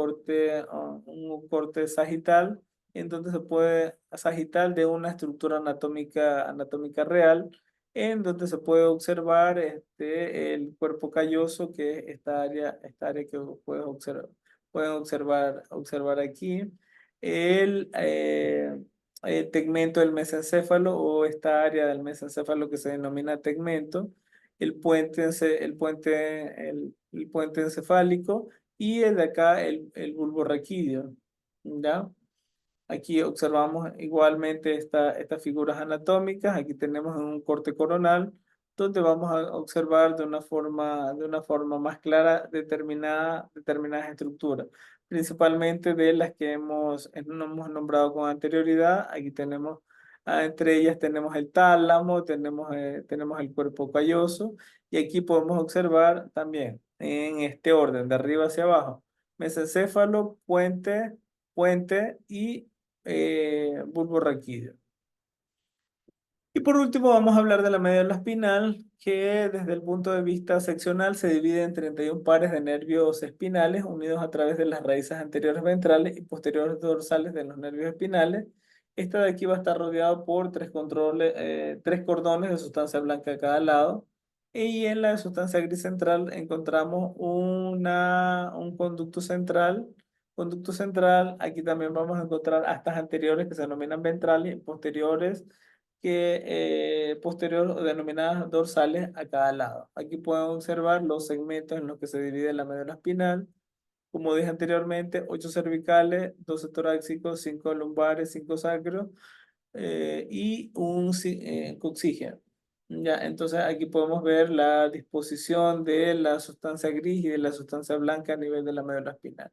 corte sagital, en donde se puede, sagital de una estructura anatómica real, en donde se puede observar el cuerpo calloso, que es esta área que pueden observar aquí, el, eh, el tegmento del mesencéfalo, o esta área del mesencéfalo que se denomina tegmento, el puente encefálico, y el de acá el bulbo raquídeo, ¿ya? Aquí observamos igualmente estas figuras anatómicas. Aquí tenemos un corte coronal, donde vamos a observar de una forma más clara determinadas estructuras, principalmente de las que no hemos nombrado con anterioridad. Aquí tenemos, entre ellas tenemos el tálamo, tenemos el cuerpo calloso, y aquí podemos observar también en este orden, de arriba hacia abajo, mesencéfalo, puente y bulbo raquídeo. Y por último vamos a hablar de la médula espinal, que desde el punto de vista seccional se divide en 31 pares de nervios espinales unidos a través de las raíces anteriores ventrales y posteriores dorsales de los nervios espinales. Esta de aquí va a estar rodeado por tres cordones de sustancia blanca a cada lado. Y en la sustancia gris central encontramos un conducto central. Conducto central, aquí también vamos a encontrar astas anteriores que se denominan ventrales, y posteriores posterior, denominadas dorsales a cada lado. Aquí pueden observar los segmentos en los que se divide la médula espinal. Como dije anteriormente, 8 cervicales, 12 torácicos, 5 lumbares, 5 sacros, y coxígeno. Ya, entonces aquí podemos ver la disposición de la sustancia gris y de la sustancia blanca a nivel de la médula espinal.